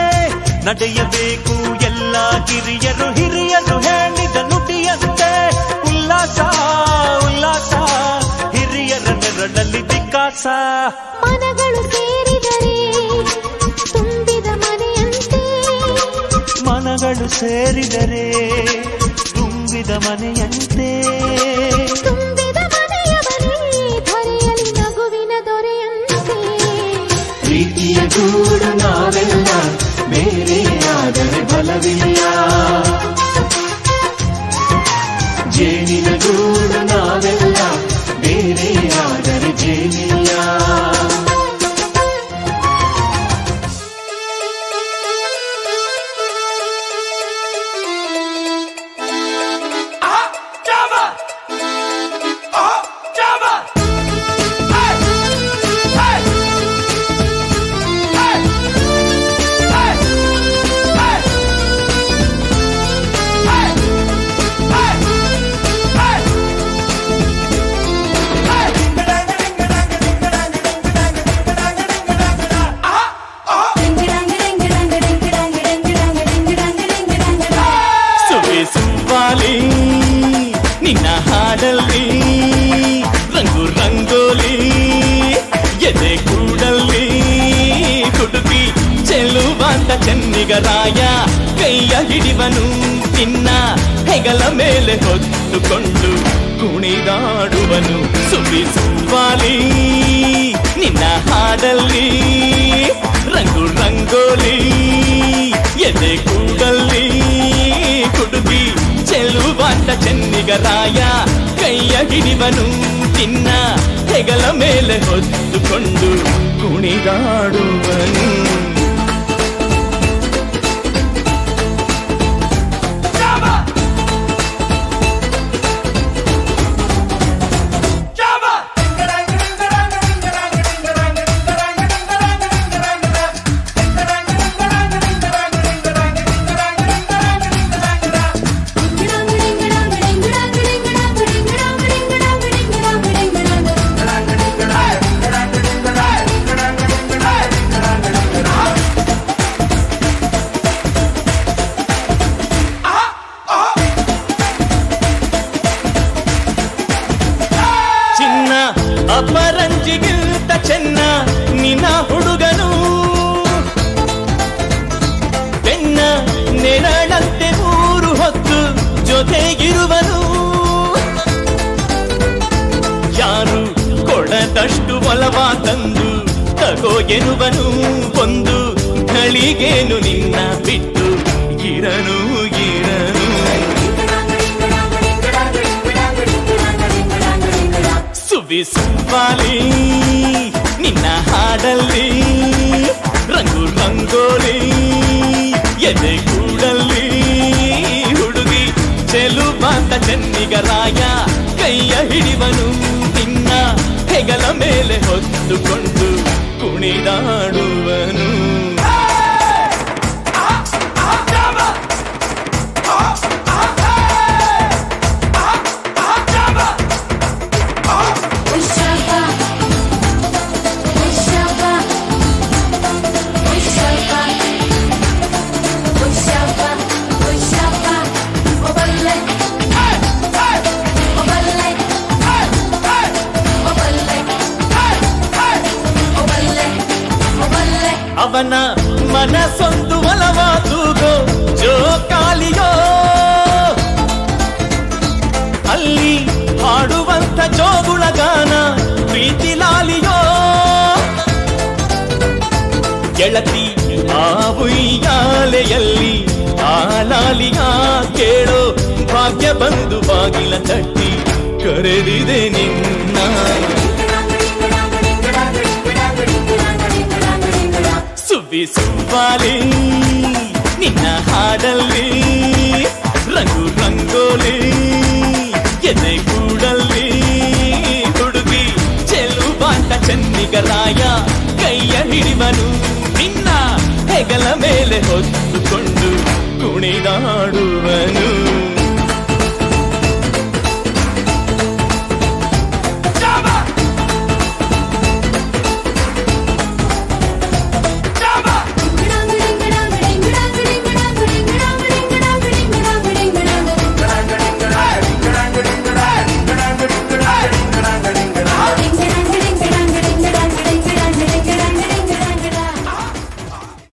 ನಡೆಯಬೇಕು ಎಲ್ಲ ಕಿರಿಯರು ಹಿರಿಯರು ಹೇಳಿದ ನುಡಿಯಂತೆ ಉಲ್ಲಾಸ ಉಲ್ಲಾಸ ಹಿರಿಯರ ನೆರಳಲ್ಲಿ ವಿಕಾಸ ಮನಗಳು ಸೇರಿದರೆ ತುಂಬಿದ ಮನೆಯಂತೆ ಮನಗಳು ಸೇರಿದರೆ ತುಂಬಿದ ಮನೆಯಂತೆ ತುಂಬಿದ ಮನೆಯವರೇ ಧರೆಯಲ್ಲಿ ನಗುವಿನ ದೊರೆಯಂತೆ ಪ್ರೀತಿಯ ಗೂಡು ನಾವೆಲ್ಲ ಬೇರೆಯಾದರೆ ಬಲವಿಲ್ಲ ಜೇನಿನ ಗೂಡು ನಾವೆಲ್ಲ ಬೇರೆಯಾದರೆ ಜೇನಿಲ್ಲ ಚೆನ್ನಿಗರಾಯ ಕೈಯ ಹಿಡಿವನು ನಿನ್ನ ಹೆಗಲ ಮೇಲೆ ಹೊತ್ತುಕೊಂಡು ಕುಣಿದಾಡುವನು ಸುಬ್ಬಾಲಿ ನಿನ್ನ ಹಾಡಲ್ಲಿ ರಂಗು ರಂಗೋಲಿ ಎದೆ ಕೂಡಲ್ಲಿ ಹುಡುಗಿ ಚೆಲುವಾಟ ಚೆನ್ನಿಗರಾಯ ಕೈಯ ಹಿಡಿವನು ನಿನ್ನ ಹೆಗಲ ಮೇಲೆ ಹೊತ್ತುಕೊಂಡು ಕುಣಿದಾಡುವನು ಅಪರಂಜಿಗಿಂತ ಚೆನ್ನ ನಿನ್ನ ಹುಡುಗನು ಬೆನ್ನ ನೆರಳಂತೆ ಮೂರು ಹೊತ್ತು ಜೊತೆಗಿರುವನು ಯಾರು ಕೊಡದಷ್ಟು ಒಲವ ತಂದು ತಗೋ ಎನ್ನುವನು ಒಂದು ಘಳಿಗೇನು ನಿನ್ನ ಬಿಟ್ಟು ಇರನು ಇರನು ಸುಬ್ಬಾಲಿ ನಿನ್ನ ಹಾಡಲ್ಲಿ ರಂಗು ರಂಗೋಲಿ ಎದೆ ಕೂಡಲ್ಲಿ ಹುಡುಗಿ ಚೆಲುವಾಟ ಚೆನ್ನಿಗರಾಯ ಕೈಯ ಹಿಡಿವನು ನಿನ್ನ ಹೆಗಲ ಮೇಲೆ ಹೊತ್ತುಕೊಂಡು ಕುಣಿದಾಡುವನು ಅವನ ಮನಸ್ಸೊಂದು ಒಲವ ತೂಗೋ ಜೋಕಾಲಿಯೋ ಅಲ್ಲಿ ಹಾಡುವಂತ ಜೋಗುಳಗಾನ ಪ್ರೀತಿ ಲಾಲಿಯೋ ಗೆಳತಿ ಆ ಉಯ್ಯಾಲೆಯಲ್ಲಿ ಆ ಲಾಲಿಯ ಕೇಳೋ ಭಾಗ್ಯ ಬಂದು ಬಾಗಿಲ ತಟ್ಟಿ ಕರೆದಿದೆ ನಿನ್ನ ಸುಬ್ಬಾಲಿ ನಿನ್ನ ಹಾಡಲ್ಲಿ ರಂಗು ರಂಗೋಲಿ ಎದೆ ಕೂಡಲ್ಲಿ ಹುಡುಗಿ ಚೆಲುವಾಟ ಚೆನ್ನಿಗರಾಯ ಕೈಯ ಹಿಡಿವನು ನಿನ್ನ ಹೆಗಲ ಮೇಲೆ ಹೊತ್ತುಕೊಂಡು ಕುಣಿದಾಡುವನು